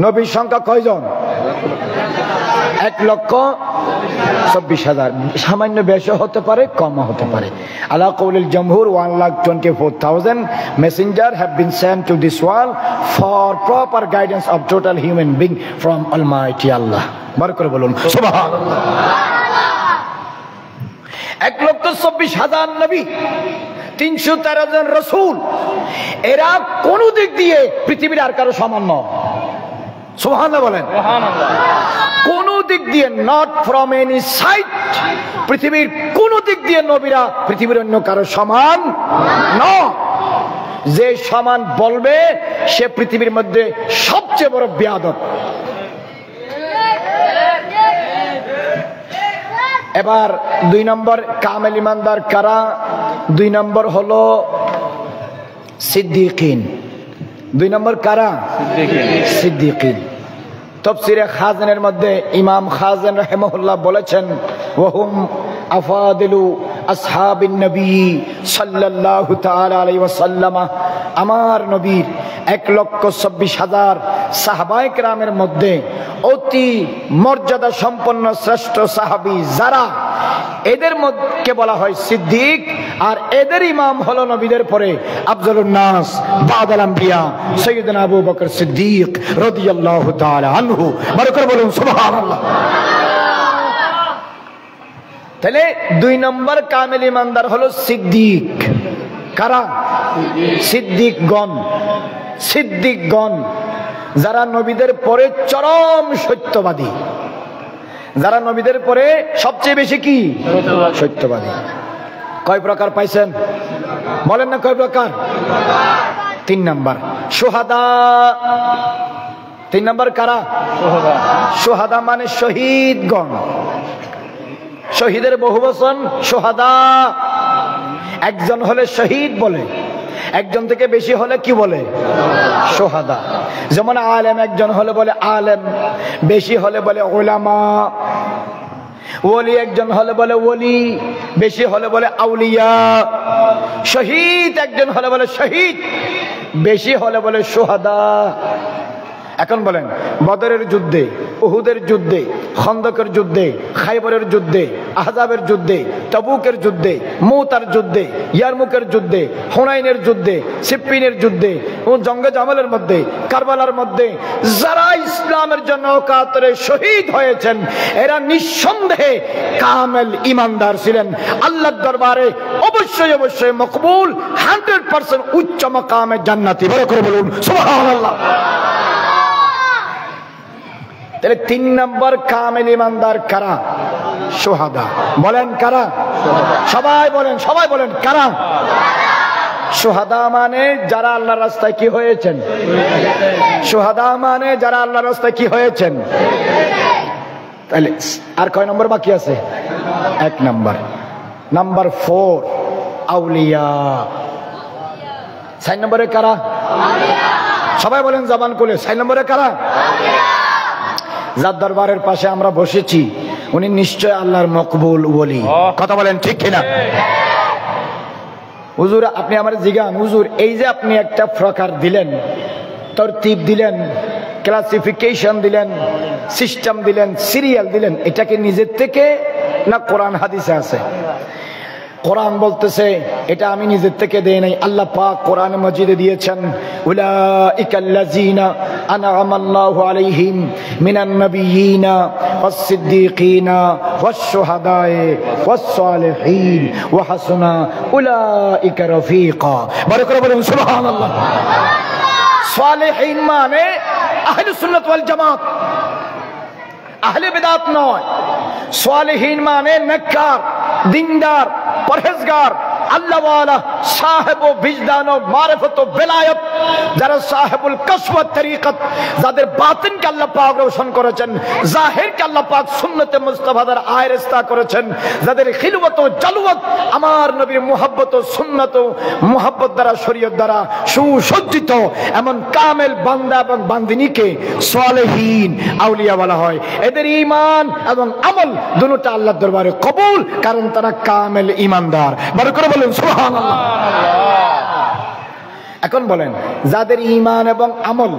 নবীর সংখ্যা কয়জন? 1,24,000। সামান্য বেশি হতে পারে, কম হতে পারে। আলা কওলিল জমহুর 1,24,000 messenger have been sent to this world for proper guidance of total human being from Almighty Allah. বার করে বলুন সুবহানাল্লাহ। 1,24,000 নবী, 313 জন রাসূল, এরা কোন দিক দিয়ে পৃথিবীর আর কারো সমান নয়। সুবহানাল্লাহ বলেন। কোন দিক দিয়ে, নট ফ্রম এনি সাইড, পৃথিবীর কোন দিক দিয়ে নবীরা পৃথিবীর অন্য কারো সমান নয়। যে সমান বলবে সে পৃথিবীর মধ্যে সবচেয়ে বড় বেয়াদব। এবার 2 নম্বর কামেল ঈমানদার কারা? 2 নম্বর হলো সিদ্দিকিন। 2 নম্বর কারা? সিদ্দিকিন। তাফসীরে খাজানের মধ্যে ইমাম খাজান রাহিমাহুল্লাহ বলেছেন, ওয়াহুম আফাদিলু আসহাবিন নবী সাল্লাল্লাহু তাআলা আলাইহি ওয়াসাল্লাম, আমার নবীর 1,26,000 সাহাবায়ে কেরামের মধ্যে অতি মর্যাদা সম্পন্ন শ্রেষ্ঠ সাহাবী যারা, এদের মধ্যে বলা হয় সিদ্দিক, আর এদের ইমাম হলো নবীদের পরে আফজালুন নাস বাদাল আম্বিয়া সাইয়্যিদুনা আবু বকর সিদ্দিক রাদিয়াল্লাহু তাআলা আনহু। বরকত বলুন সুবহানাল্লাহ। তাহলে 2 নম্বর কামেল ইমানদার হলো সিদ্দিক। কারা? সিদ্দিকগণ। সিদ্দিকগণ যারা নবীদের পরে চরম সত্যবাদী, যারা নবীদের পরে সবচেয়ে বেশি কি সত্যবাদী। কয় প্রকার পাইছেন বলেন না, কয় প্রকার? 3 নম্বর শুহাদা। 3 নম্বর কারা? শুহাদা মানে শহীদগণ। শহীদের বহুবচন শুহাদা। একজন হলে শহীদ বলে, একজন থেকে বেশি হলে কি বলে? শুহাদা। যেমন আলেম একজন হলে বলে আলেম, বেশি হলে বলে উলামা। ওলি একজন হলে বলে ওলি, বেশি হলে বলে আউলিয়া। শহীদ একজন হলে বলে শহীদ, বেশি হলে বলে শুহাদা। এখন বলেন, বদরের যুদ্ধে, উহুদের যুদ্ধে, খন্দকের যুদ্ধে, খাইবরের যুদ্ধে, আহজাবের যুদ্ধে, তাবুকের যুদ্ধে, মুতার যুদ্ধে, ইয়ারমুকের যুদ্ধে, হুনাইনের যুদ্ধে, সিফফিনের যুদ্ধে ও জঙ্গে জামালের মধ্যে, কারবালার মধ্যে যারা ইসলামের জন্য কাতরে শহীদ হয়েছেন, এরা নিঃসন্দেহে কামেল ইমানদার ছিলেন। আল্লাহর দরবারে অবশ্যই অবশ্যই মকবুল, 100% উচ্চ মাকামে জান্নাতি। বড় করে বলুন সুবহানাল্লাহ। তাহলে 3 নম্বর কামেল ইমানদার কারা? শুহাদা। বলেন কারা? সবাই বলেন, সবাই বলেন কারা? শুহাদা মানে যারা আল্লাহর রাস্তায় কি হয়েছেন? শুহাদা মানে যারা আল্লাহর রাস্তায় কি হয়েছেন? তাহলে আর কয় নম্বর বাকি আছে? 1 নম্বর। নাম্বার 4 আউলিয়া। 4 নম্বরে কারা? সবাই বলেন জবান খুলে, 4 নম্বরে কারা? যার দরবারের পাশে আমরা বসেছি উনি নিশ্চয় আল্লাহর মকবুল ওলি। কথা বলেন ঠিক কিনা? হুজুর আপনি আমার জিজ্ঞান, হুজুর এই যে আপনি একটা প্রকার দিলেন, তরতিব দিলেন, ক্লাসিফিকেশন দিলেন, সিস্টেম দিলেন, সিরিয়াল দিলেন, এটা কি নিজের থেকে না কোরআন হাদিসে আছে? কোরআন বলতেছে এটা আমি নিজের থেকে দেই নাই, আল্লাহ পাক কোরআন মাজিদে দিয়েছেন, উলাইকাল্লাযিনা আনআমাল্লাহু আলাইহিম মিনান নাবিয়িনা ওয়াস-সিদ্দীকিনা ওয়াশ-শুহাদায়ে ওয়াস-সালিহিন ওয়া হাসুনা উলাইকা রাফীকা। বড় করে বলুন সুবহানাল্লাহ। সালিহিন মানে আহলে সুন্নাত ওয়াল জামাত, আহলে বিদআত নয়। সালিহিন মানে নেককার, দিনদার, পরহেজগার, আল্লাহ ওয়ালা, সাহেব ও বিজদান ও মারিফত ও বেলায়েত, যারা সাহেবুল কশফ ওয়াত তরিকত, যাদের বাতিনকে আল্লাহ পাক রোশন করেছেন, জাহিরকে আল্লাহ পাক সুন্নতে মুস্তাফা দ্বারা আয়রস্তা করেছেন, যাদের খিলওয়াত ও জালওয়াত আমার নবীর মুহাব্বত ও সুন্নাত ও মুহাব্বত দ্বারা, শরীয়ত দ্বারা সুসজ্জিত, এমন কামেল বান্দা এবং বান্দিনীকে সালেহীন আউলিয়া বলা হয়। এদের ঈমান এবং আমল দুটোটা আল্লাহর দরবারে কবুল, কারণ তারা কামেল ঈমানদার। বড় করে বলুন সুবহানাল্লাহ। এখন বলেন, যাদের ঈমান এবং আমল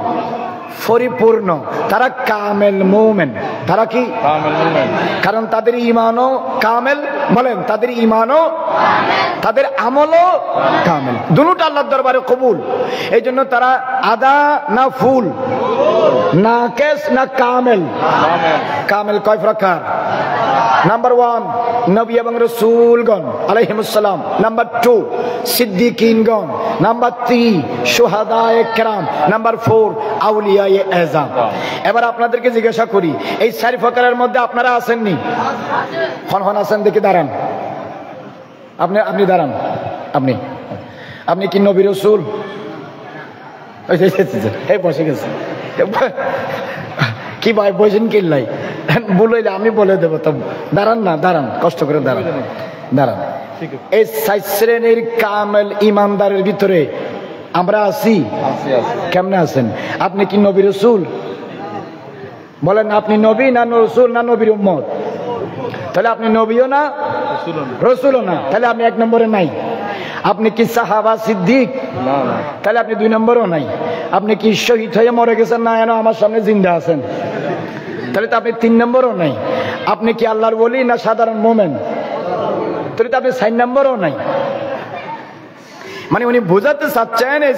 পরিপূর্ণ তারা কামেল মুমিন। তারা কি? কামেল মুমিন। কারণ তাদের ঈমানও কামেল, বলেন তাদের ঈমানও তাদের আমলও কামেল, দুটোটা আল্লাহর দরবারে কবুল। এই জন্য তারা আদা না ফুল, নাকিস না কামেল। কামেল কয় প্রকার? নাম্বার 1 নবী এবং রাসূলগণ আলাইহিমুস সালাম, নাম্বার 2 সিদ্দিকিনগণ, নাম্বার 3 শুহাদায়ে কেরাম, নাম্বার 4 আউলিয়ায়ে আযম। এবার আপনাদেরকে জিজ্ঞাসা করি, এই 4 প্রকারের মধ্যে আপনারা আছেননি? হন আছেন দেখি, দাঁড়ান। আপনি দাঁড়ান। আপনি কি নবী রাসূল? এই বসে গেছে কি ভাই, বসেন কিল্লাই বললে আমি বলে দেবো। তো দাঁড়ান না, দাঁড়ান, কষ্ট করে দাঁড়ান। এই 4 শ্রেণীর কামেল ইমানদারের ভিতরে আমরা আছি। কেমনে আছেন? আপনি কি নবী রাসূল? বলেন আপনি নবী না রাসূল না নবীর উম্মত? তাহলে আপনি নবীও না, রসুলও না, তাহলে আপনি 1 নম্বরে নাই। আপনি কি সাহাবা সিদ্দিক? তাহলে আপনি 2 নম্বরও নাই। আপনি কি শহীদ হয়ে মরে গেছেন? না, এনে আমার সামনে জিন্দা আছেন, তাহলে তো আপনি 3 নম্বরও নাই। আপনি কি আল্লাহর ওলি না সাধারণ মোমেন? তাহলে তো আপনি 4 নম্বরও নাই। মানে উনি বোঝাতে চাচ্ছেন এই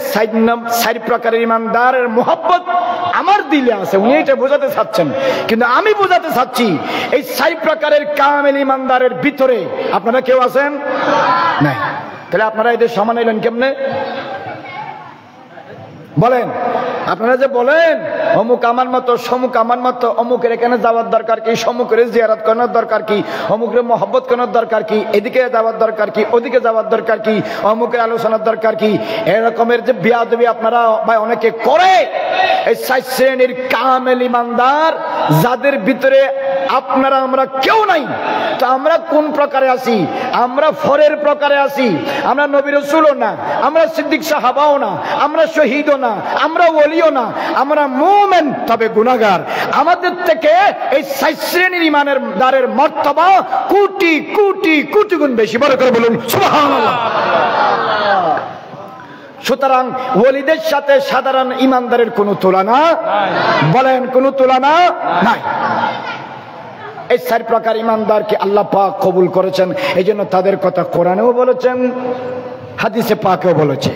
4 প্রকারের ইমানদারের মোহাব্বত আমার দিলে আছে, উনি এটা বোঝাতে চাচ্ছেন। কিন্তু আমি বোঝাতে চাচ্ছি এই 4 প্রকারের কামেল ইমানদারের ভিতরে আপনারা কেউ আছেন নাই। তাহলে আপনারা এদের সমান এলেন কেমনে বলেন? আপনারা যে বলেন অমুক আমার মতো, সমুক আমার মতো, অমুকের এখানে যাওয়ার দরকার কি, সমুকের জিয়ারত করার দরকার কি, অমুকের মহব্বত করার দরকার কি, এদিকে যাওয়ার দরকার কি, ওদিকে যাওয়ার দরকার কি, অমুকের আলোচনার দরকার কি, এরকমের যে বিয়াদবি আপনারা ভাই অনেকে করে, এই 4 শ্রেণীর কামেল ইমানদার যাদের ভিতরে আপনারা আমরা কেউ নাই। তো আমরা কোন প্রকারে আছি? আমরা ফরের প্রকারে আছি। আমরা নবী রাসূলও না, আমরা সিদ্দিক সাহাবাও না, আমরা শহীদও না, আমরা ওলিও না, আমরা মুমিন তবে গুনাহগার। আমাদের থেকে এই 4 শ্রেণীর ইমানের দারের মর্তবা কোটি কোটি কোটি গুণ বেশি। বড় করে বলুন সুবহানাল্লাহ। সুতরাং ওলিদের সাথে সাধারণ ইমানদারের কোনো তুলনা বলেন, কোনো তুলনা নাই। এই 4 প্রকার ইমানদারকে আল্লাহ পাক কবুল করেছেন, এই জন্য তাদের কথা কোরআনেও বলেছেন, হাদিসে পাকেও বলেছে।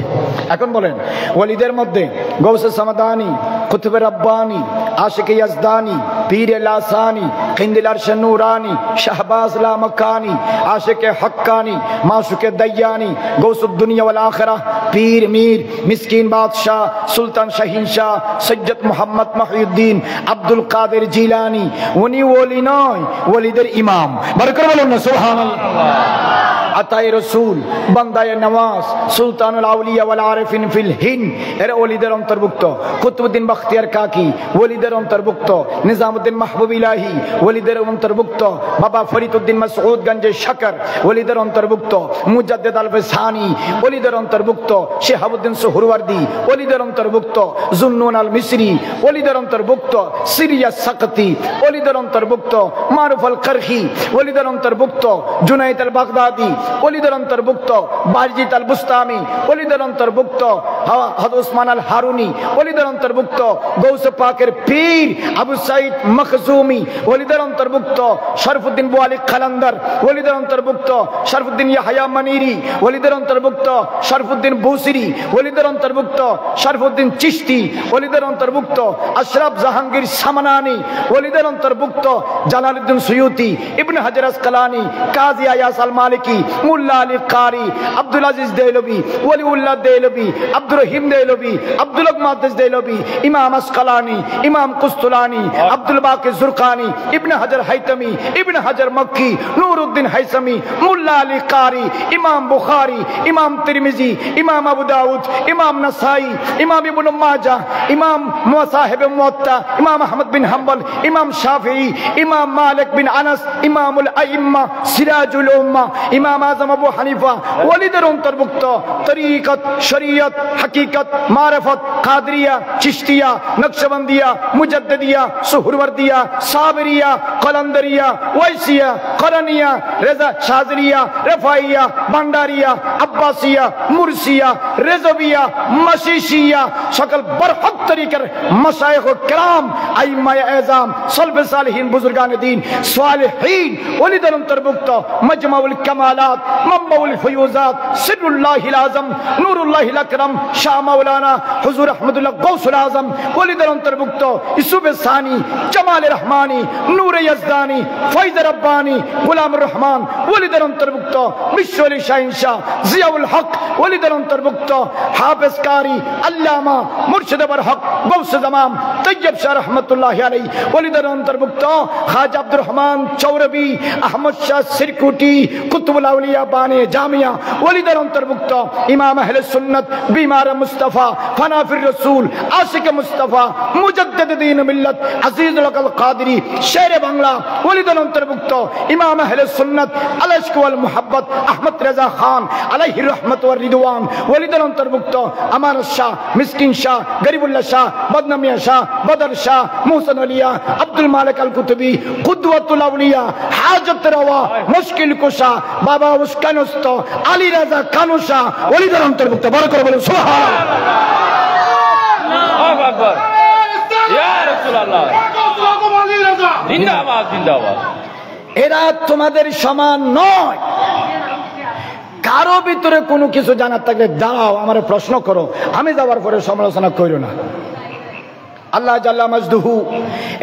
এখন বলেন ওলিদের মধ্যে গৌসে সামাদানি, কুতুবে রব্বানি, আশিক ইয়াজদানি, পীর লাসানি, কিন্দিল আরশ নূরানি, শাহবাজ লামকানি, আশিক হক্কানি, মাসুক দয়ানি, গৌসুদ দুনিয়া ওয়াল আখিরাহ, পীর মীর মিসকিন বাদশাহ সুলতান শাহিন শাহ সৈয়দ মোহাম্মদ মহিউদ্দিন আব্দুল কাদের জিলানি, উনি ওলি নয়, ওলিদের ইমাম। বরকত বলুন না সুবহানাল্লাহ। আতায়ে রসুল, বান্দায়ে নওয়াজ, সুলতানুল আউলিয়া ওয়াল আরিফিন ফিল হিন্দ, এরা ওলিদের অন্তর্ভুক্ত। কুতুবউদ্দিন বখতিয়ার কাকি ওলিদের অন্তর্ভুক্ত। নিজামউদ্দিন মাহবুব ইলাহি ওলিদের অন্তর্ভুক্ত। বাবা ফরিদউদ্দিন মাসউদ গঞ্জে শকর ওলিদের অন্তর্ভুক্ত। মুজাদ্দিদ আল ফিসানি ওলিদের অন্তর্ভুক্ত। শিহাবউদ্দিন সুহরওয়ার্দী ওলিদের অন্তর্ভুক্ত। জুন্নুন আল মিসরি ওলিদের অন্তর্ভুক্ত। সিরিয়া সাকতি ওলিদের অন্তর্ভুক্ত। মারুফ আল করহি ওলিদের অন্তর্ভুক্ত। জুনাইদ আল বাগদাদি ওলিদের অন্তর্ভুক্ত। বারজিত আল বুস্তামি ওলিদের অন্তর্ভুক্ত। হযরত উসমান আল হারুনি ওলিদের অন্তর্ভুক্ত। গৌসে পাকের পীর আবু সাইদ মখজুমি ওলিদের অন্তর্ভুক্ত। শরফুদ্দিন বুয়ালি খালান্দার ওলিদের অন্তর্ভুক্ত। শরফুদ্দিন ইয়াহয়া মানিরি ওলিদের অন্তর্ভুক্ত। শরফুদ্দিন বুসিরি ওলিদের অন্তর্ভুক্ত। শরফুদ্দিন চিশতি ওলিদের অন্তর্ভুক্ত। আশরাফ জাহাঙ্গীর সামানানি ওলিদের অন্তর্ভুক্ত। জালালউদ্দিন সুয়ুতি, ইবনে হাজার আসকালানি, কাজী আয়াস আল মালিকি, মুল্লা আলী কারি, আব্দুল আজিজ দেহলভি, ওলিউল্লাহ দেহলভি, আব্দুর রহিম দেহলভি, আব্দুল মুহাদ্দিস দেহলভি, ইমাম আসকালানি, ইমাম কুস্তুলানি, আব্দুল বাকি জুরকানি, ইবনে হাজার হাইতামি, ইবনে হাজার মক্কি, নূরউদ্দিন হাইসামি, মুল্লা আলী কারি, ইমাম বুখারী, ইমাম তিরমিজি, ইমাম আবু দাউদ, ইমাম নাসাই, ইমাম ইবনে মাজাহ, ইমাম সাহেব মুওয়াত্তা, ইমাম আহমদ বিন হাম্বল, ইমাম শাফিঈ, ইমাম মালিক বিন আনাস, ইমামুল আইম্মা, সিরাজুল উম্মাহ, ইমাম আযম আবু হানিফা ওলিদের অন্তর্ভুক্ত। তরিকত, শরীয়ত, হাকিকত, মারিফত, কাদরিয়া, চিশতিয়া, নকশবন্দিয়া, মুজাদ্দিদিয়া, সুহরওয়ার্দিয়া, সাবরিয়া, কলন্দরিয়া, ওয়াইসিয়া, করনিয়া, রেজা শাযলিয়া, রফাইয়া, ভান্ডারিয়া, আব্বাসিয়া, মুরসিয়া, রেজবিয়া, মাশিশিয়া, সকল বরহক তরিকার মাশায়েখ ও کرام, আইম্মায়ে আযম, সলফে সালেহিন, বুজুর্গানে দ্বীন, সালেহিন ওলিদের অন্তর্ভুক্ত। মজমাউল কামালাত, মাম্মাউল ফয়ুজাত, সিরুল্লাহিল আযম, নূরুল্লাহিল আকরাম, শাহ মাওলানা হুজুর আহমদুল্লাহ গৌসুল আযম ওলিদের অন্তর্ভুক্ত। ইউসুফে সানি, জামালে রহমানি, নূরে ইয়াজদানি, ফয়জে রব্বানি, গোলামুর রহমান ওলিদের অন্তর্ভুক্ত। বিশ্ব ওলি শাহিন শাহ, জিয়াউল হক ওলিদের অন্তর্ভুক্ত। হাফেজ কারি, আল্লামা, মুর্শিদ বরহক, গৌসে জামান, তৈয়ব শাহ রহমাতুল্লাহি আলাইহি ওলিদের অন্তর্ভুক্ত। খাজা আব্দুর রহমান চৌরবি, আহমদ শাহ সিরকুটি, কুতুবুল আউলিয়া বানে জামিয়া ওলিদের অন্তর্ভুক্ত। ইমাম আহলে সুন্নাত, বিমার মুস্তাফা, ফানাফির রাসূল, আশিক মুস্তাফা, মুজাদ্দিদ মুজাদ্দিদিন মিল্লাত আজিজুল হক আল কাদেরী শেরে বাংলা ওলিদের অন্তর্ভুক্ত ইমাম আহলে সুন্নাত আল ইশক ওয়াল মুহাব্বত আহমদ রেজা খান আলাইহি রহমত ওয়া রিদওয়ান ওলিদের অন্তর্ভুক্ত আমার শাহ, মিসকিন শাহ, গরিবুল্লাহ শাহ, বদনামিয়া শাহ, বদর শাহ, মুহসিন আলিয়া, আব্দুল মালিক আল কুতুবী, কুদওয়াতুল আউলিয়া, হাজত রওয়া, মুশকিল কুশা, বাবা উস্কানস্ত আলী রাজা কানু শাহ ওলিদের অন্তর্ভুক্ত। বড় করে বলুন সুবহানাল্লাহ। আল্লাহু আকবার। ইয়া রাসূলুল্লাহ জিন্দাবাদ জিন্দাবাদ। এরা তোমাদের সমান নয়। কারো ভিতরে কোনো কিছু জানার থাকলে দাঁড়াও, আমার প্রশ্ন করো, আমি যাওয়ার পরে সমালোচনা করো না। আল্লাহ জাল্লা মাজদুহু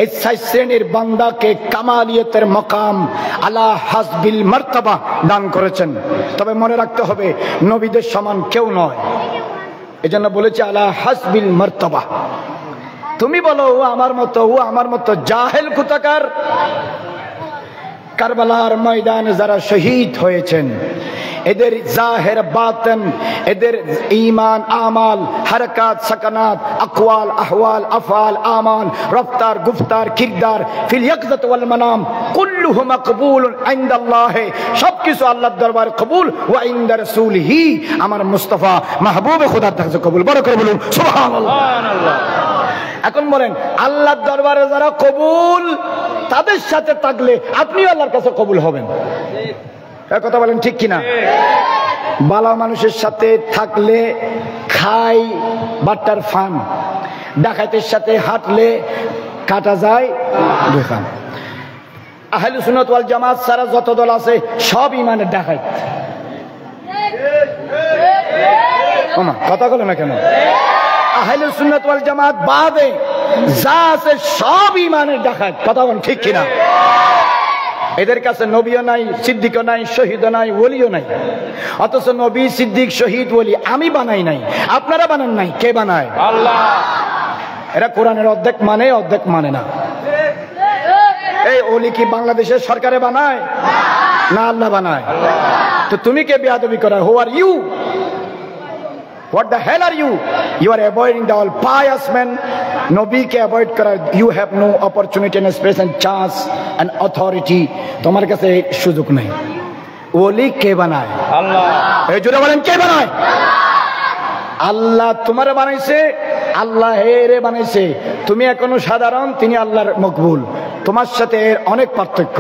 এই 6 শ্রেণীর বান্দাকে কামালিয়তের মাকাম আলা হাসবিল মারতাবা দান করেছেন। তবে মনে রাখতে হবে নবীদের সমান কেউ নয়, এজন্য বলেছে আলা হাসবিল মারতাবা। তুমি বলো ও আমার মতো, ও আমার মতো, জাহেল কোথাকার। কারবালার ময়দানে যারা শহীদ হয়েছেন এদের জাহের বাতেন, এদের ঈমান আমাল হারকাত সাকানাত আকওয়াল আহওয়াল আফআল আমাল রফতার গুফতার কিরদার ফিল ইয়াকযাত ওয়াল মানাম কুল্লুহু মাকবুলুন ইনদাল্লাহ, সবকিছু আল্লাহর দরবারে কবুল, ওয়া ইনদা রাসূলিহি আমার মুস্তাফা মাহবুবে খোদার কাছে কবুল। বড় করে বলুন সুবহানাল্লাহ। এখন বলেন আল্লাহর দরবারে যারা কবুল তাদের সাথে থাকলে আপনিও আল্লাহর কাছে কবুল হবেন। কথা বলেন ঠিক কিনা? বালা মানুষের সাথে থাকলে খাই বাট্টার ফান, ডাকাতের সাথে হাঁটলে কাটা যায় দুখান। আহলে সুন্নাত ওয়াল জামাত সারা যত দল আছে সব ইমানের ডাকাত। ওমা কথা বলে না কেন? আহলে সুন্নাত ওয়াল জামাত বাদে যা আছে সব ইমানের ডাকাত। কথা বলেন ঠিক কিনা? এদের কাছে নবীও নাই, সিদ্দিকও নাই, শহীদও নাই, ওলিও নাই। অথচ নবী, সিদ্দিক, শহীদ, ওলি আমি বানাই নাই, আপনারা বানান নাই। কে বানায়? আল্লাহ। এরা কোরআনের অর্ধেক মানে, অর্ধেক মানে না। এই ওলি কি বাংলাদেশের সরকারে বানায় না আল্লাহ বানায়? তো তুমি কে বেয়াদবি করা? Who are you? What the hell are you? You are avoiding the all pious men. Nabi ke avoid kara. You have no opportunity and space and chance and authority. তোমার কাছে সুযোগ নেই। ওলি কে বানায়? আল্লাহ। এই জোরে বলেন কে বানায়? আল্লাহ তোমারে বানাইছে, আল্লাহ হেরে বানাইছে। তুমি এখনো সাধারণ, তিনি আল্লাহর মকবুল। তোমার সাথে এর অনেক পার্থক্য।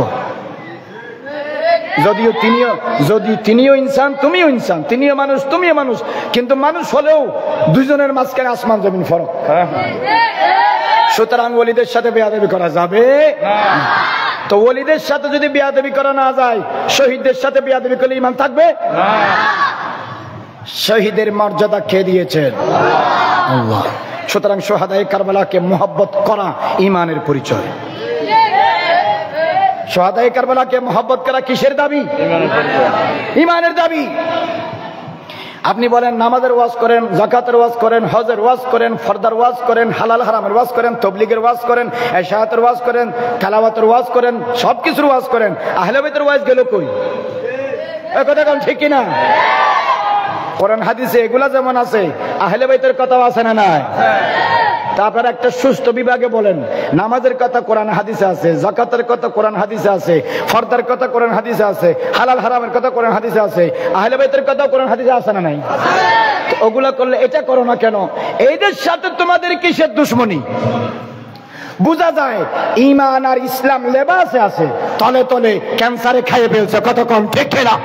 যদিও তিনিও ইনসান, তুমিও ইনসান, তিনিও মানুষ, তুমিও মানুষ, কিন্তু মানুষ হলেও দুজনের মাঝখানে আসমান জমিন ফরক। সুতরাং ওলিদের সাথে বেয়াদবি করা যাবে না। তো ওলিদের সাথে যদি বেয়াদবি করা না যায়, শহীদদের সাথে বেয়াদবি করলে ঈমান থাকবে না। শহীদের মর্যাদা কে দিয়েছেন? আল্লাহ। সুতরাং শুহাদায়ে কারবালাকে মুহাব্বত করা ঈমানের পরিচয়। শুহাদায়ে কারবালাকে মুহাব্বত করা কিসের দাবি? ঈমানের দাবি। আপনি বলেন নামাজের ওয়াজ করেন, যাকাতের ওয়াজ করেন, হজের ওয়াজ করেন, ফরদার ওয়াজ করেন, হালাল হারামের ওয়াজ করেন, তাবলীগের ওয়াজ করেন, ইশাআতের ওয়াজ করেন, তেলাওয়াতের ওয়াজ করেন, সবকিছুর ওয়াজ করেন, আহলে বাইতের ওয়াজ গেল কই? এই কথা কোন ঠিক কিনা? কোরআন হাদিসে এগুলা যেমন আছে, আহলে বাইতের কথাও আছে না নাই? তারপর একটা সুস্থ বিভাগে বলেন, নামাজের কথা কোরআন হাদিসে আছে, যাকাতের কথা কোরআন হাদিসে আছে, ফরদার কথা কোরআন হাদিসে আছে, হালাল হারামের কথা কোরআন হাদিসে আছে, আহলে বাইতের কথা কোরআন হাদিসে আছে না নাই? তো ওগুলা করলে এটা করো না কেন? এদের সাথে তোমাদের কিসের দুশমনি? বুঝা যায় ঈমান আর ইসলাম লেবাসে আছে, তলে তলে ক্যান্সারে খাইয়ে ফেলছে। কত কম ঠিক না?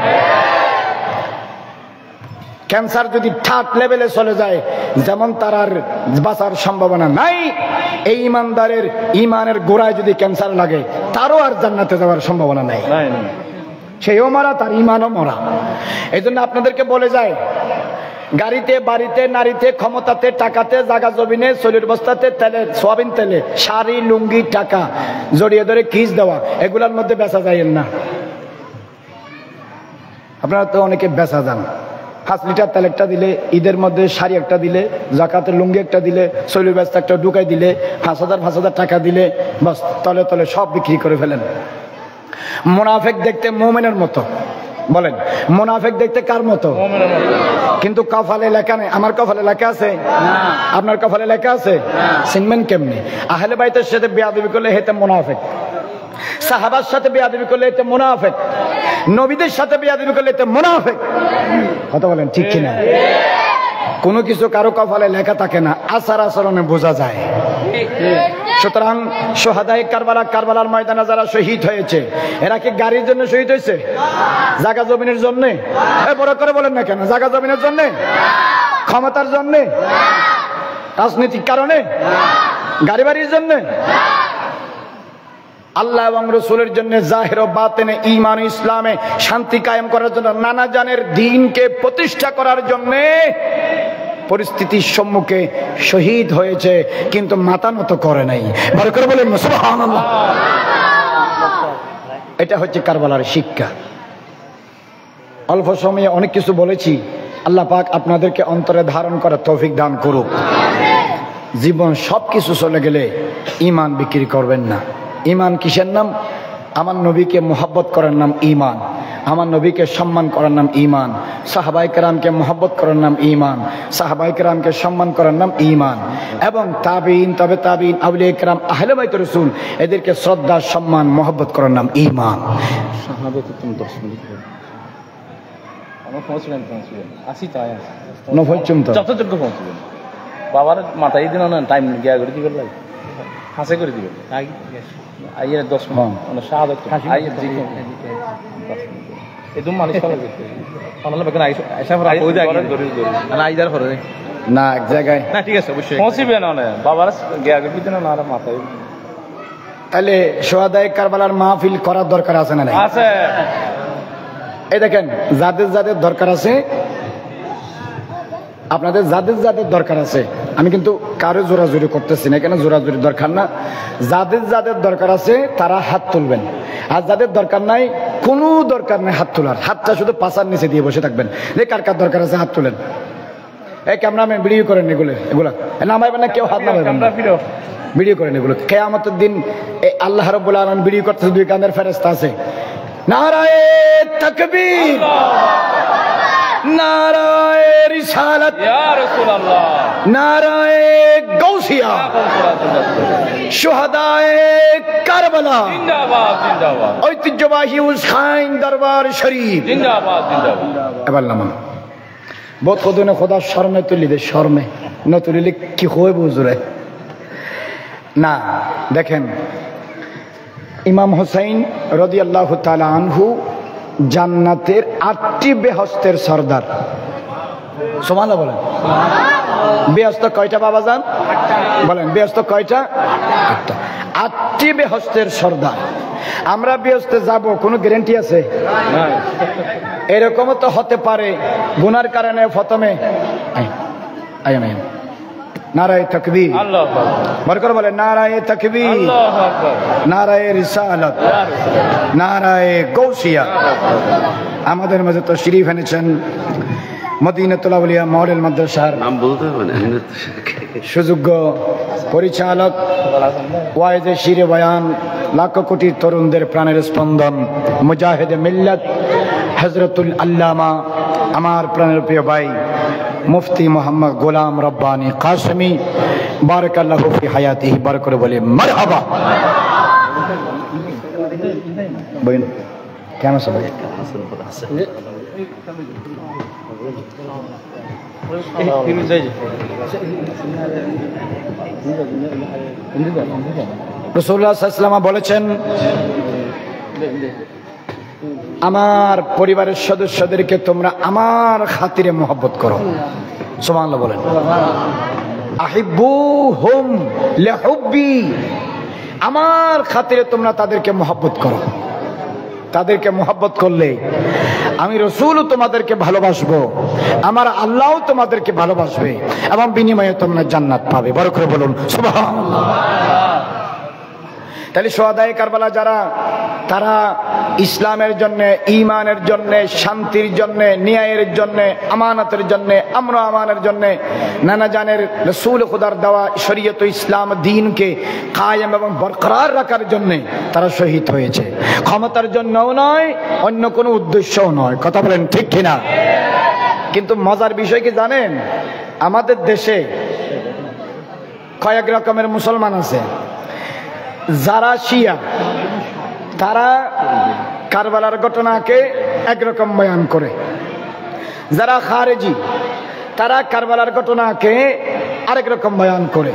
ক্যান্সার যদি থার্ড লেভেলে চলে যায়, যেমন তার আর বাঁচার সম্ভাবনা নাই, এই ইমানদারের ঈমানের গোড়ায় যদি ক্যান্সার লাগে, তারও আর জান্নাতে যাওয়ার সম্ভাবনা নাই। সেও মরা, তার ঈমানও মরা। এই জন্য আপনাদেরকে বলে যায়, গাড়িতে, বাড়িতে, নারীতে, ক্ষমতাতে, টাকাতে, জাগা জমিনে, শরীর বস্তাতে, তেলে, সোয়াবিন তেলে, শাড়ি, লুঙ্গি, টাকা জড়িয়ে ধরে কিস দেওয়া, এগুলোর মধ্যে বেচা যায় না। আপনারা তো অনেকে বেচা যান। 5 লিটার তেল একটা দিলে, ঈদের মধ্যে শাড়ি একটা দিলে, জাকাতের লুঙ্গি একটা দিলে, শৈলী ব্যস্ত একটা ঢুকাই দিলে, 5,000 টাকা দিলে, বাস তলে তলে সব বিক্রি করে ফেলেন। মুনাফিক দেখতে মুমিনের মতো, বলেন মুনাফিক দেখতে কার মতো? মুমিনের মতো। কিন্তু কপালে লেখা নেই। আমার কপালে লেখা আছে? আপনার কপালে লেখা আছে? চিনবেন কেমনি? আহলে বাইতের সাথে বেয়াদবি করলে হেতে মুনাফিক, সাহাবার সাথে বেয়াদবি করলে এতে মুনাফিক, নবীদের সাথে বেয়াদবি করলে এতে মুনাফিক। কথা বলেন ঠিক কিনা? কোনো কিছু কারো কপালে লেখা থাকে না, আচার আচরণে বোঝা যায়। সুতরাং সোহাদায়ে কারবালা, কারবালার ময়দানে যারা শহীদ হয়েছে, এরা কি গাড়ির জন্য শহীদ হয়েছে? জায়গা জমিনের জন্য? বড় করে বলেন না কেন? জায়গা জমিনের জন্য, ক্ষমতার জন্য, রাজনৈতিক কারণে, গাড়ি বাড়ির জন্য? আল্লাহ এবং রসুলের জন্য, জাহির ও বাতিনে ঈমান ইসলামে শান্তি কায়েম করার জন্য, নানা জানের দ্বীনকে প্রতিষ্ঠা করার জন্য পরিস্থিতির সম্মুখে শহীদ হয়েছে, কিন্তু মাথা নত করে নাই। বড় করে বলেন সুবহানাল্লাহ। এটা হচ্ছে কারবালার শিক্ষা। অল্প সময়ে অনেক কিছু বলেছি, আল্লাহ পাক আপনাদেরকে অন্তরে ধারণ করার তৌফিক দান করুক। জীবন সব কিছু চলে গেলে ঈমান বিক্রি করবেন না। ঈমান কিসের নাম? আমার নবীকে মুহাব্বত করার নাম ঈমান, আমার নবীকে সম্মান করার নাম ঈমান, সাহাবায়ে কেরামকে মুহাব্বত করার নাম ঈমান, সাহাবায়ে কেরামকে সম্মান করার নাম ঈমান, এবং তাবিঈন, তবে তাবিঈন, আউলিয়া কেরাম, আহলে বাইত রাসূল, এদেরকে শ্রদ্ধা, সম্মান, মুহাব্বত করার নাম ঈমান। শাহাদাত তুমি 10 মিনিট আমার পৌঁছলেন আসি তাই নফল চুমতো যতটুকু পৌঁছলেন বাবার মাথায় দিন না টাইম গিয়া করে দিবেন ভাই, হাসে করে দিবেন আইয়ের 10 মিনিট মানে শাহাদাত আইয়ের দিকে এদম মালিশ করা যেতে অনলাইন বেকন আইসা পর ওই জায়গায় না আইদার পরে না এক জায়গায় না ঠিক আছে অবশ্যই পৌঁছিবে না না বাবার গিয়া করে দিন না আর মাথায়। তাহলে সোহাদায়ে কারবালার মাহফিল করার দরকার আছে না? আছে। এই দেখেন, যাদের যাদের দরকার আছে, আপনাদের যাদের যাদের দরকার আছে, আমি কিন্তু কারো জোরাজুরি করতেছি না, কেন জোরাজুরি দরকার না। যাদের যাদের দরকার আছে তারা হাত তুলবেন, আর যাদের দরকার নাই, কোনো দরকার নেই হাত তোলার। হাতটা শুধু পাছার নিচে দিয়ে বসে থাকবেন। যে কার কার দরকার আছে হাত তুলেন। এই ক্যামেরাম্যান ভিডিও করেন এগুলা নামাইবেন না, কেউ হাত নামাইবেন না, ভিডিও করেন এগুলো। কিয়ামতের দিন আল্লাহ রাব্বুল আলামিন ভিডিও করতেছে, 2 কাঁধের ফেরেশতা আছে। নারায়ে তাকবীর, নারায়ে রিসালাত, ইয়া রাসূলুল্লাহ, নারায়ে গাউসিয়া, শুহাদায়ে কারবালা জিন্দাবাদ জিন্দাবাদ, ঐতিহ্যবাহী উসখাইন দরবার শরীফ জিন্দাবাদ জিন্দাবাদ। এবার নামান বহুত কদিনে খোদার শর্মে তুলি দে, শর্মে ন তুলিলে কি হয় বুঝরে না। দেখেন, ইমাম হুসাইন রাদিয়াল্লাহু তাআলা আনহু জান্নাতের 8টি বেহেশতের সরদার। সুবহানাল্লাহ বলেন। বেহেশত কয়টা বাবাজান? বলেন বেহেশত কয়টা? 8টি বেহেশতের সরদার। আমরা বেহেশতে যাব, কোনো গ্যারান্টি আছে? এরকমও তো হতে পারে গুনার কারণে প্রথমে আয়ান নারায়ে তাকবীর, আল্লাহু আকবার, বরকর বলেন নারায়ে তাকবীর, আল্লাহু আকবার, নারায়ে রিসালাত, নারায়ে গাউসিয়া। আমাদের মাঝে তো শরীফ এনেছেন মদিনাতুল আউলিয়া মডেল মাদ্রাসার নাম বলতে হবে না, সুযোগ্য পরিচালক, ওয়াইজে শিরে বয়ান, লাখ কোটি তরুণদের প্রাণের স্পন্দন, মুজাহিদে মিল্লাত হযরতুল আল্লামা, আমার প্রাণের প্রিয় ভাই মুফতি মোহাম্মদ গোলাম রব্বানী কাসেমি, বারাকাল্লাহু ফি হায়াতিহি, বারক করে বলে মারহাবা। বইন কেমন আছে ভাই? রাসূলুল্লাহ সাল্লাল্লাহু আলাইহি ওয়াসাল্লাম বলেছেন, আমার পরিবারের সদস্যদেরকে তোমরা আমার খাতিরে মহব্বত করো। সুবহানাল্লাহ বলেন। আহিব্বুহুম লিহুব্বি, আমার খাতিরে তোমরা তাদেরকে মহব্বত করো। তাদেরকে মহব্বত করলে আমি রাসূলও তোমাদেরকে ভালোবাসবো, আমার আল্লাহও তোমাদেরকে ভালোবাসবে, এবং বিনিময়ে তোমরা জান্নাত পাবে। বড় করে বলুন সুবহানাল্লাহ। তাহলে সোহাদায়ে কারবালা যারা, তারা ইসলামের জন্য, ঈমানের জন্য, শান্তির জন্য, ন্যায়ের জন্য, আমানতের জন্য, আমর আমানের জন্য, নানা জানের রাসূল খুদার দেওয়া শরীয়ত ইসলাম দ্বীনকে কায়েম এবং বরকরার রাখার জন্য তারা শহীদ হয়েছে। ক্ষমতার জন্যও নয়, অন্য কোনো উদ্দেশ্যও নয়। কথা বলেন ঠিক কিনা? কিন্তু মজার বিষয় কি জানেন, আমাদের দেশে কয়েক রকমের মুসলমান আছে। যারা শিয়া, তারা কারবালার ঘটনাকে একরকম বয়ান করে। যারা খারেজি, তারা কারবালার ঘটনাকে আরেক রকম বয়ান করে।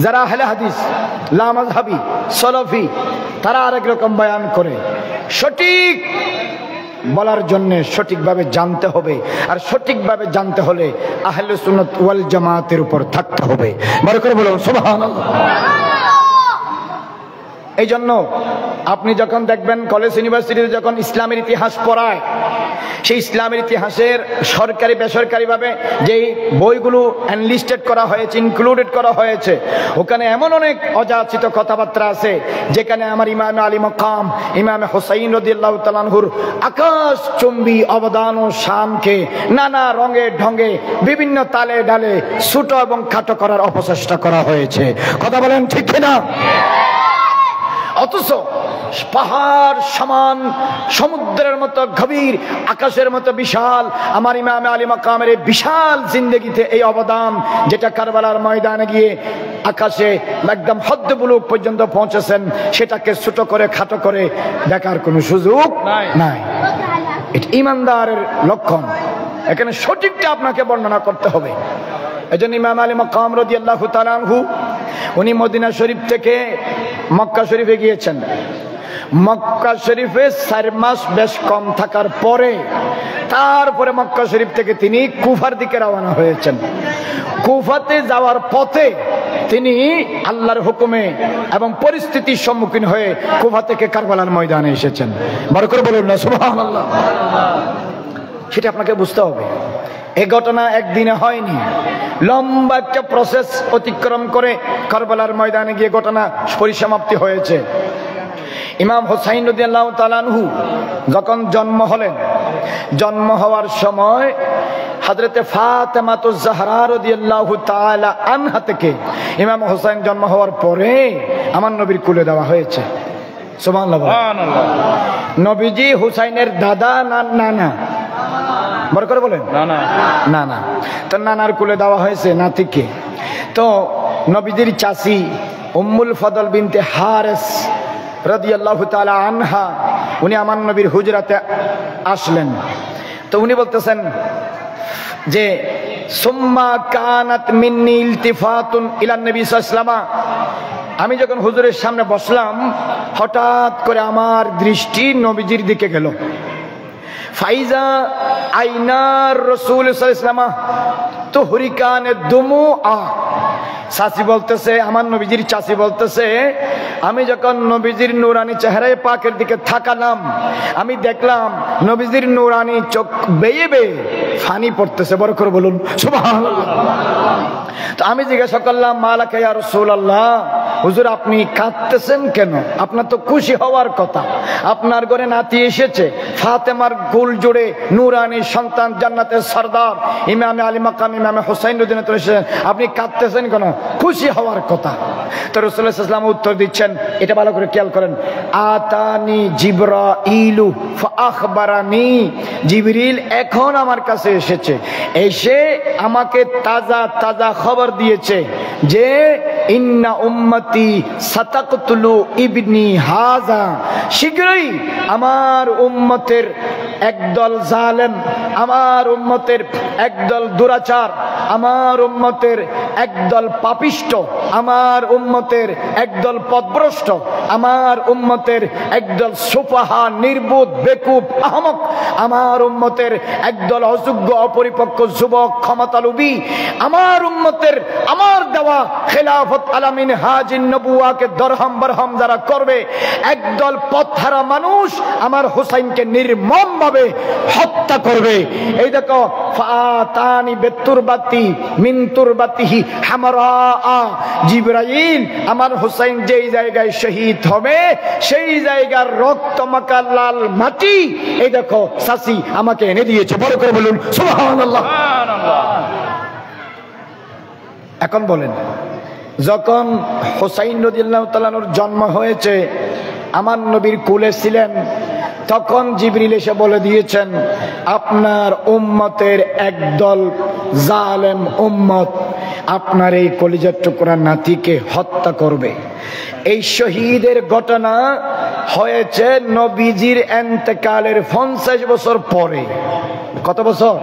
যারা আহলে হাদিস, লামাযহাবী, সলফি, তারা আরেক রকম বয়ান করে। সঠিক বলার জন্য সঠিকভাবে জানতে হবে, আর সঠিকভাবে জানতে হলে আহলে সুন্নাত ওয়াল জামাতের উপর থাকতে হবে। বড় করে বলুন সুবহানাল্লাহ। এই জন্য আপনি যখন দেখবেন কলেজ ইউনিভার্সিটিতে যখন ইসলামের ইতিহাস পড়ায়, সেই ইসলামের ইতিহাসের সরকারি বেসরকারিভাবে যেই বইগুলো এনলিস্টেড করা হয়েছে, ইনক্লুডেড করা হয়েছে, ওখানে এমন অনেক অযাচিত কথাবার্তা আছে যেখানে আমার ইমামে আলী মাকাম, ইমামে হুসাইন রাদিয়াল্লাহু তাআলা আনহুর আকাশচুম্বী অবদান ও শানকে নানা রঙে ঢঙে বিভিন্ন তালে ডালে ছোট এবং খাটো করার অপচেষ্টা করা হয়েছে। কথা বলেন ঠিক কিনা? অথচ পাহাড় সমান, সমুদ্রের মতো গভীর, আকাশের মতো বিশাল আমার ইমামে আলী মাকামের এই বিশাল জিন্দেগিতে এই অবদান, যেটা কারবালার ময়দানে গিয়ে আকাশে একদম হদ্দ বুলুক পর্যন্ত পৌঁছেছেন, সেটাকে ছোট করে খাটো করে দেখার কোনো সুযোগ নাই। এটা ইমানদারের লক্ষণ। এখানে সঠিকটা আপনাকে বর্ণনা করতে হবে। এজন্য ইমাম আলী মাকাম রাদিয়াল্লাহু তাআলা আনহু উনি মদিনা শরীফ থেকে মক্কা শরীফে গিয়েছেন। মক্কা শরীফে 4 মাস বেশ কম থাকার পরে তারপরে মক্কা শরীফ থেকে তিনি কুফার দিকে রওনা হয়েছেন। কুফাতে যাওয়ার পথে তিনি আল্লাহর হুকুমে এবং পরিস্থিতির সম্মুখীন হয়ে কুফা থেকে কারবালার ময়দানে এসেছেন। বড় করে বলুন না সুবহানাল্লাহ। সেটা আপনাকে বুঝতে হবে। এই ঘটনা একদিনে হয়নি, লম্বা একটা প্রসেস অতিক্রম করে কারবালার ময়দানে গিয়ে ঘটনা পরিসমাপ্তি হয়েছে। ইমাম হুসাইন রাদিয়াল্লাহু তাআলা আনহু যখন জন্ম হলেন, জন্ম হওয়ার সময় হযরতে ফাতেমাতুজ জাহরা রাদিয়াল্লাহু তাআলা আনহা থেকে ইমাম হুসাইন জন্ম হওয়ার পরে আমার নবীর কুলে দেওয়া হয়েছে। সুবহানাল্লাহ। নবীজি হুসাইনের দাদা না নানা? বড় করে বলেন। না না, তো নানার কুলে দেওয়া হয়েছে নাতিকে। তো নবীজির চাচি উম্মুল ফদল বিনতে হারেস রাদিয়াল্লাহু তাআলা আনহা, উনি আমার নবীর হুজরাতে আসলেন। তো উনি বলতেছেন যে সুম্মা কানাত মিন্নি ইলতিফাতুন ইলান নবী সাল্লাল্লাহু আলাইহি ওয়াসাল্লাম, আমি যখন হুজুরের সামনে বসলাম হঠাৎ করে আমার দৃষ্টি নবীজির দিকে গেল। ফাইজা আইনার রাসূল সাল্লাল্লাহু আলাইহি ওয়াসাল্লাম তুহরিকানে দুমুআ। চাচি বলতেছে, আমার নবীজির চাচি বলতেছে, আমি যখন নবীজির নূরানি চেহারায় পাকের দিকে তাকালাম, আমি দেখলাম নবীজির নূরানি চোখ বেয়ে বেয়ে পানি পড়তেছে। বড় করে বলুন সুবহানাল্লাহ। তো আমি জিজ্ঞাসা করলাম, মালাকা ইয়া রাসূলুল্লাহ, হুজুর আপনি কাঁদতেছেন কেন? আপনার তো খুশি হওয়ার কথা, আপনার ঘরে নাতি এসেছে, ফাতেমার কুল জুড়ে নূরানি সন্তান, জান্নাতের সরদার ইমামে আলী মাকাম ইমামে হুসাইন রাদিয়াল্লাহু তাআলা এসেছেন, আপনি কাঁদতেছেন কেন? খুশি হওয়ার কথা। তো রাসূলুল্লাহ সাল্লাল্লাহু আলাইহি ওয়াসাল্লাম উত্তর দিচ্ছেন, এটা ভালো করে খেয়াল করেন। আতানি জিবরাইলু ফাআখবারানি, জিবরিল এখন আমার কাছে এসেছে, এসে আমাকে তাজা তাজা খবর দিয়েছে যে ইন্না উম্মতি সাতাকতুলু ইবনি হাজা, শীঘ্রই আমার উম্মতের একদল জালেম, আমার উম্মতের একদল দুরাচার, আমার উম্মতের একদল পাপিষ্ট, আমার উম্মতের একদল পথভ্রষ্ট, আমার উম্মতের একদল সুফাহা, নির্বোধ, বেকুব, আহমক, আমার উম্মতের একদল অযোগ্য, অপরিপক্ক যুবক, ক্ষমতালোভী, আমার উম্মতের আমার দেওয়া খেলাফত আলামিন হাজিন নবুয়াকে দরহাম বরহাম যারা করবে, একদল পথহারা মানুষ আমার হুসাইনকে নির্মমভাবে হত্যা করবে। এই দেখো ফাতানি বিতুরবাতি মিন তুরবাতিহি হামরা, জিবরাইল আমার হুসাইন যেই জায়গায় শহীদ হবে সেই জায়গার রক্তমাখা লাল মাটি এই দেখো চাচি আমাকে এনে দিয়েছে। বড় করে বলুন সুবহানাল্লাহ। এখন বলেন, যখন হুসাইন রাদিয়াল্লাহু তাআলা আনহুর জন্ম হয়েছে, আমার নবীর কোলে ছিলেন, তখন জিবরিল এসে বলে দিয়েছেন আপনার উম্মতের একদল জালেম উম্মত আপনার এই কলিজার টুকরা নাতিকে হত্যা করবে। এই শহীদের ঘটনা হয়েছে নবীজির ইন্তেকালের 50 বছর পরে। কত বছর?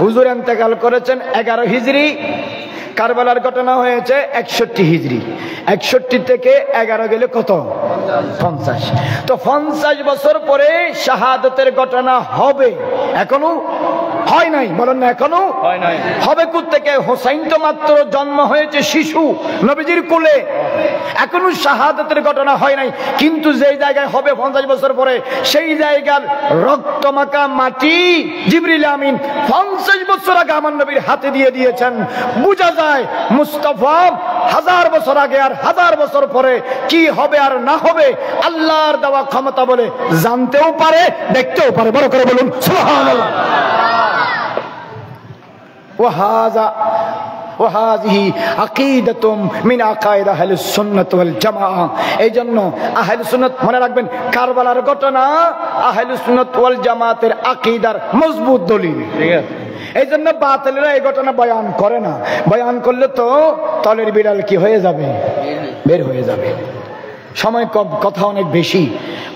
হুজুর ইন্তেকাল করেছেন 11 হিজরি, কারবালার ঘটনা হয়েছে 61 হিজরি। 61 থেকে 11 গেলে কত? 50। তো 50 বছর পরে শাহাদাতের ঘটনা হবে, এখনো হয় নাই। বলেন না এখনো হয় নাই। হবে কোত্থেকে? হোসাইন তো মাত্র জন্ম হয়েছে শিশু নবীজির কোলে, এখনো শাহাদাতের ঘটনা হয় নাই। কিন্তু যেই জায়গায় হবে 50 বছর পরে, সেই জায়গার রক্তমাখা মাটি জিবরিল আমিন 50 বছর আগে আমার নবীর হাতে দিয়ে দিয়েছেন। বুঝা যায় মুস্তাফা 1000 বছর আগে আর 1000 বছর পরে কি হবে আর না হবে আল্লাহর দেওয়া ক্ষমতা বলে জানতেও পারে, দেখতেও পারে। বড় করে বলুন সুবহানাল্লাহ। ওয়াহাযিহি আকিদাতুম মিন আকাইদ আহলে সুন্নাত ওয়াল জামাআহ। এইজন্য আহলে সুন্নাত মনে রাখবেন, কারবালার ঘটনা আহলে সুন্নাত ওয়াল জামাতের আকীদার মজবুত দলিল। ঠিক আছে, এই জন্য বাতিলরা এই ঘটনা বয়ান করে না। বয়ান করলে তো তলের বিড়াল কি হয়ে যাবে? বের হয়ে যাবে। সময় কম, কথা অনেক বেশি।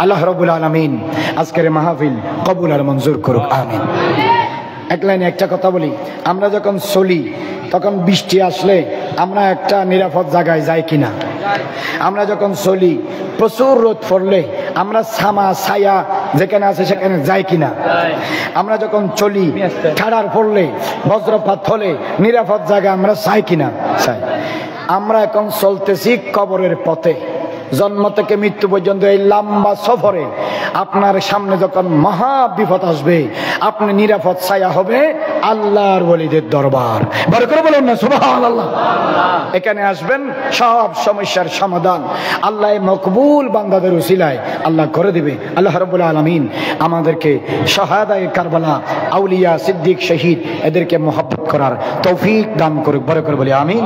আল্লাহ রাব্বুল আলামিন আজকের মাহফিল কবুল আর মঞ্জুর করুক, আমিন। এক লাইনে একটা কথা বলি, আমরা যখন চলি তখন বৃষ্টি আসলে আমরা একটা নিরাপদ জায়গায় যাই কিনা? আমরা যখন চলি প্রচুর রোদ পড়লে আমরা ছামা ছায়া যেখানে আছে সেখানে যাই কিনা? আমরা যখন চলি ঠাড়ার পড়লে বজ্রপাত হলে নিরাপদ জায়গা আমরা চাই কিনা? চাই। আমরা এখন চলতেছি কবরের পথে, জন্ম থেকে মৃত্যু পর্যন্ত এই লম্বা সফরে আপনার সামনে যখন মহা বিপদ আসবে, আপনি নিরাপদ ছায়া হবে আল্লাহর ওলিদের দরবার। বড় করে বলুন না সুবহানাল্লাহ। এখানে আসবেন, সব সমস্যার সমাধান আল্লাহ মকবুল বান্দাদের উসিলায় আল্লাহ করে দিবে। আল্লাহ রাব্বুল আলামিন আমাদেরকে শাহাদায়ে কারবালা, আউলিয়া, সিদ্দিক, শহীদ এদেরকে মহব্বত করার তৌফিক দান করুক। বড় করে বলি আমিন।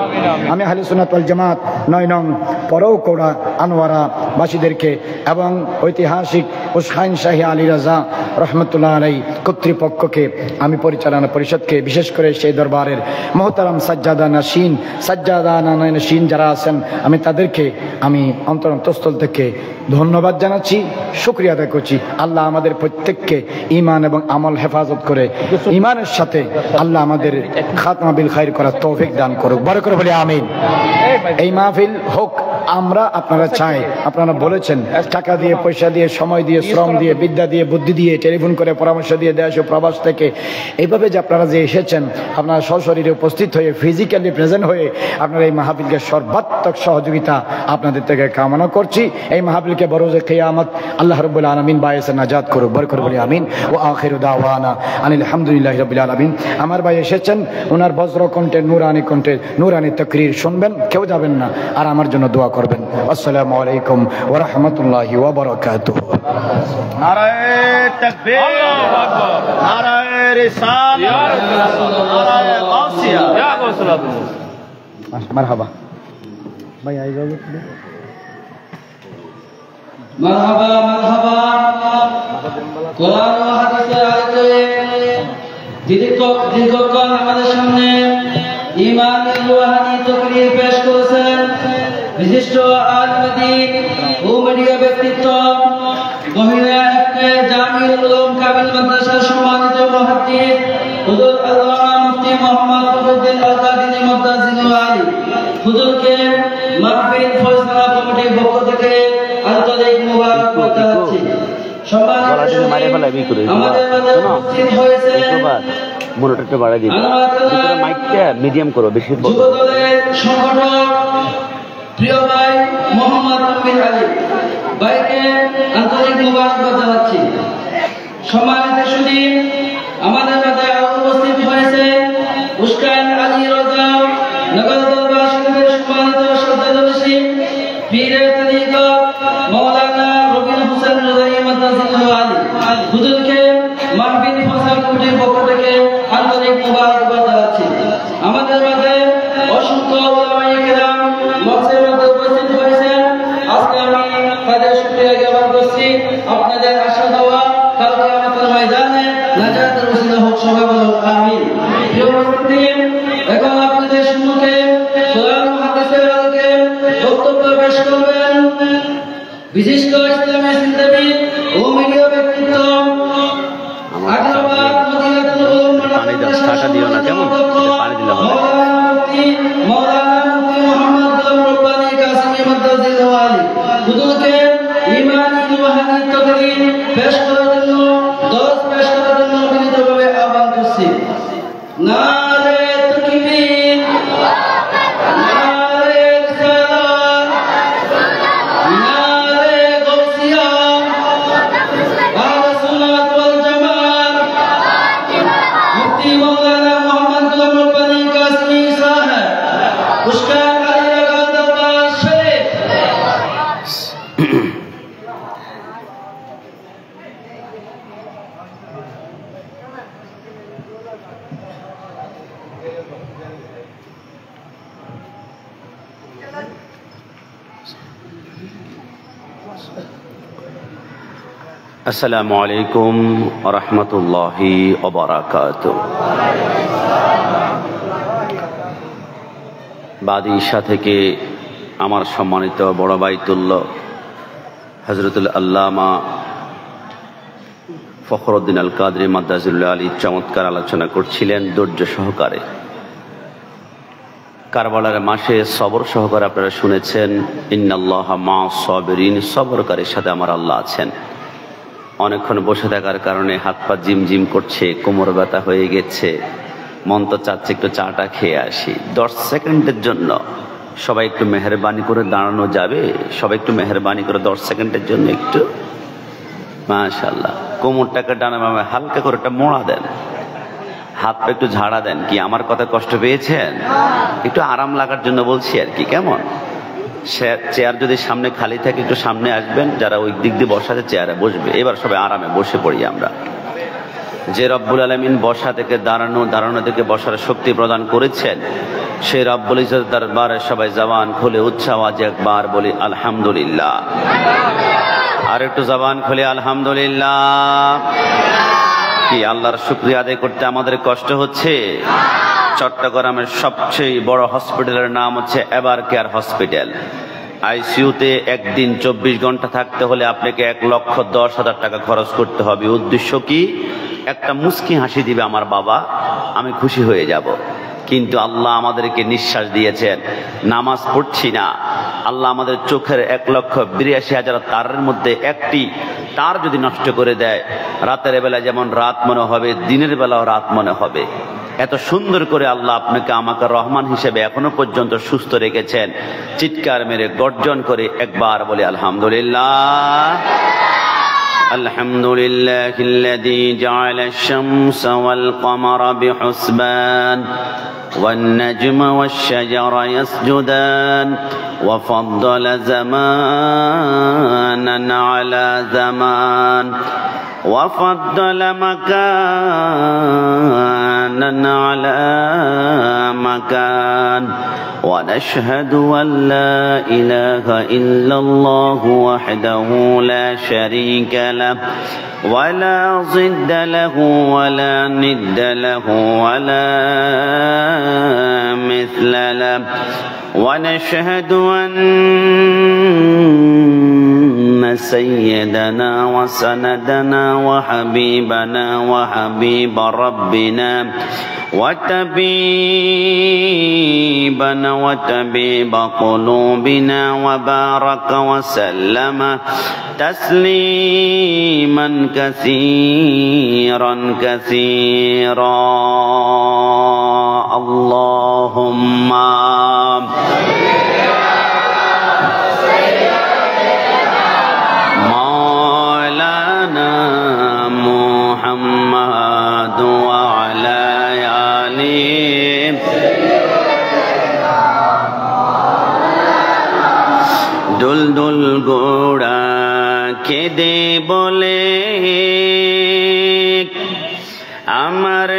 আমি আহলে সুন্নাত ওয়াল জামাত 9 নং পরৌকোড়া আনোয়ারা বাসীদেরকে এবং ঐতিহাসিক হুসাইন শাহী আলী রাজা রহমতুল্লাহ আলাই কর্তৃপক্ষকে, আমি পরিচালনা পরিষদকে, বিশেষ করে সেই দরবারের মোহতারাম সাজ্জাদা নাশিন যারা আছেন, আমি তাদেরকে আমি অন্তরস্থল থেকে ধন্যবাদ জানাচ্ছি, শুকরিয়া আদায় করছি। আল্লাহ আমাদের প্রত্যেককে ঈমান এবং আমল হেফাজত করে ঈমানের সাথে আল্লাহ আমাদের খাতমা বিল খায়র করার তৌফিক দান করুক। বড় করে বলি আমিন। এই মাহফিল হোক, আমরা আপনারা চাই, আপনারা বলেছেন টাকা দিয়ে, পয়সা দিয়ে, সময় দিয়ে, শ্রম দিয়ে, বিদ্যা দিয়ে, বুদ্ধি দিয়ে, টেলিফোন করে পরামর্শ দিয়ে, দেশ ও প্রবাস থেকে এইভাবে যে আপনারা যে এসেছেন, আপনারা সশরীরে উপস্থিত হয়ে, ফিজিক্যালি প্রেজেন্ট হয়ে আপনারা এই মাহফিলকে সর্বাত্মক সহযোগিতা আপনাদের থেকে কামনা করছি। এই মাহফিলকে বরোজে কিয়ামত আল্লাহ রাব্বুল আলামিন বায়েসে নাজাত করুক। বড় করে বলি আমিন। ও আখিরু দাওয়ানা আনিল হামদুলিল্লাহি রাব্বিল আলামিন। আমার ভাই এসেছেন, ওনার বজ্র কণ্ঠে, নুরানি কণ্ঠে, নুরানি তাকরীর শুনবেন, কেউ যাবেন না, আর আমার জন্য দোয়া করবেন। আসসালামু আলাইকুম ওয়া রাহমাতুল্লাহি ওয়া বারাকাতুহু। নারায়ে তাকবীর, আল্লাহু আকবার, নারায়ে রিসালাত, নারায়ে গাউসিয়া, ইয়া গাউসুল্লাহ। মারহাবা ভাই, আই যাও। মারহাবা মারহাবা। কোরআন ও হাদিসের আলোকে দীর্ঘক্ষণ আমাদের সামনে ঈমানের রুহানি তাকরীর পেশ করেছেন বিশিষ্ট আলেম দ্বীন ও মিডিয়া ব্যক্তিত্ব, গহিরা এফকে জামিউল উলুম কামিল মাদ্রাসার সম্মানিত মুহাদ্দিস হুজুর আল্লামা মুফতি মুহাম্মদ ফখরুদ্দিন আল কাদিনী মুদাজ্জিলুল আলী হুজুরকে মাহফিল ফয়সালা কমিটির পক্ষ থেকে আন্তরিক মুবারকবাদ জানাচ্ছি। সম্মানিত আমাদের মাঝে উপস্থিত হয়েছেন মনিটরটা বাড়াই দিন, মাইকটা মিডিয়াম করো, বেশি। যুবদলের সংগঠক প্রিয় ভাই মোহাম্মদ আমির আলী ভাইকে আন্তরিক মুবারকবাদ জানাচ্ছি। সম্মানিত সুধী, আমাদের মাঝে উপস্থিত হয়েছে উস্কান আলী রাজা নগর দরবার শরীফের সম্মানিত সদস্য পীরে তরিকা মাওলানা রবিন হোসেন রুদাই মাদ্রাসাতুল আলী হুজুরকে মাহফিল ফসল কমিটির পক্ষ থেকে আন্তরিক মোবারকবাদ জানাচ্ছি। আমাদের মাঝে অসংখ্য উলামায়ে কেরাম মঞ্চের মধ্যে উপস্থিত হয়েছেন। আজকে আমি তাদের শুকরিয়া জ্ঞাপন করছি। আপনাদের আশা দেওয়া কাল কিয়ামতের ময়দানে নাজাতের ওসিলা হোক, সবাই বলুন আমিন। প্রিয় উপস্থিতি, এখন আপনাদের সম্মুখে কোরআন ও হাদিসের আলোকে বক্তব্য পেশ করবেন বিশিষ্ট ইসলামী চিন্তাবিদ ও মিডিয়া ব্যক্তিত্ব আগ্রাবাদ মদিনাতুল উলুম মাওলানা মুফতি মুহাম্মদ গোলাম রব্বানী কাসিমি মাদ্রাসাতুল আলী হুজুরকে ঈমানী রুহানী তাকরীর পেশ করার জন্য দরস পেশ করার জন্য বিনীতভাবে আহ্বান করছি। নারে তাকবীর, নারে সালাত, নারে গাউসিয়া, আহলে সুন্নাত ওয়াল জামাত, মুফতি মাওলানা মুহাম্মদ গোলাম রব্বানী কাসিমি সাহেব, উস্কান আলী রাজা দরবার শরীফ। আসসালামু আলাইকুম ওয়া রাহমাতুল্লাহি ওয়া বারাকাতুহু। বাদিশা থেকে আমার সম্মানিত বড় বাইতুল্লাহ হযরতুল আল্লামা ফখরুদ্দিন আল কাদরি মাদ্রাসাতুল আলী চমৎকার আলোচনা করছিলেন ধৈর্য সহকারে। কারবালার মাসে সবর সহকারে আপনারা শুনেছেন, ইন্নাল্লাহা মা'আস সাবিরিন, সবরকারীর সাথে আমার আল্লাহ আছেন। অনেকক্ষণ বসে থাকার কারণে হাত পা জিমজিম করছে, কোমর ব্যথা হয়ে গেছে, মন তো চাচ্ছে একটু চাটা খেয়ে আসি। 10 সেকেন্ডের জন্য সবাই একটু মেহেরবানি করে দাঁড়ানো যাবে? সবাই একটু মেহেরবানি করে 10 সেকেন্ডের জন্য একটু, মাশাআল্লাহ। কোমরটাকে ডানা বামে হালকা করে একটা মোড়া দেন, হাত পা একটু ঝাড়া দেন। কি আমার কথা কষ্ট পেয়েছেন? একটু আরাম লাগার জন্য বলছি আর কি। কেমন চেয়ার যদি সামনে খালি থাকে একটু সামনে আসবেন, যারা ওই দিক দিয়ে বসাতে চেয়ারে বসবে। এবার সবাই আরামে বসে পড়ি আমরা। যে রব্বুল আলামিন বসা থেকে দাঁড়ানো, দাঁড়ানো থেকে বসার শক্তি প্রদান করেছেন, সেই রব্বুল ইজ্জতের দরবারে সবাই জবান খুলে উচ্চ আওয়াজে একবার বলি আলহামদুলিল্লাহ। আর একটু জবান খুলে আলহামদুলিল্লাহ। কি আল্লাহর শুকরিয়া আদায় করতে আমাদের কষ্ট হচ্ছে? চট্টগ্রামের সবচেয়ে বড় হসপিটালের নাম হচ্ছে এভার কেয়ার হসপিটাল। আইসিইউতে একদিন 24 ঘন্টা থাকতে হলে আপনাকে 1,10,000 টাকা খরচ করতে হবে। উদ্দেশ্য কি? একটা মুস্কি হাসি দিবে আমার বাবা, আমি খুশি হয়ে যাব। কিন্তু আল্লাহ আমাদেরকে নিঃশ্বাস দিয়েছেন, নামাজ পড়ছি না। আল্লাহ আমাদের চোখের 1,82,000 তারের মধ্যে একটি তার যদি নষ্ট করে দেয়, রাতের বেলা যেমন রাত মনে হবে, দিনের বেলাও রাত মনে হবে। এত সুন্দর করে আল্লাহ আপনাকে আমাকে রহমান হিসেবে এখনো পর্যন্ত সুস্থ রেখেছেন। চিৎকার মেরে গর্জন করে একবার বলি আলহামদুলিল্লাহ। আলহামদুলিল্লাহিল্লাযী জাআলাশ শামসা ওয়াল কমারা বিহুসবান والنجم والشجر يسجدان وفضل زمانا على زمان وفضل مكانا على مكان ونشهد أن لا إله إلا الله وحده لا شريك له ولا ضد له ولا ند له ولا مثل له ونشهد أن سيدنا وسندنا وحبيبنا وحبيب ربنا وطبيبنا وطبيب قلوبنا وبارك وسلم تسليما كثيرا كثيرا اللهم مولانا محمد দুলদুল গোড়া কেঁদে বলে আমার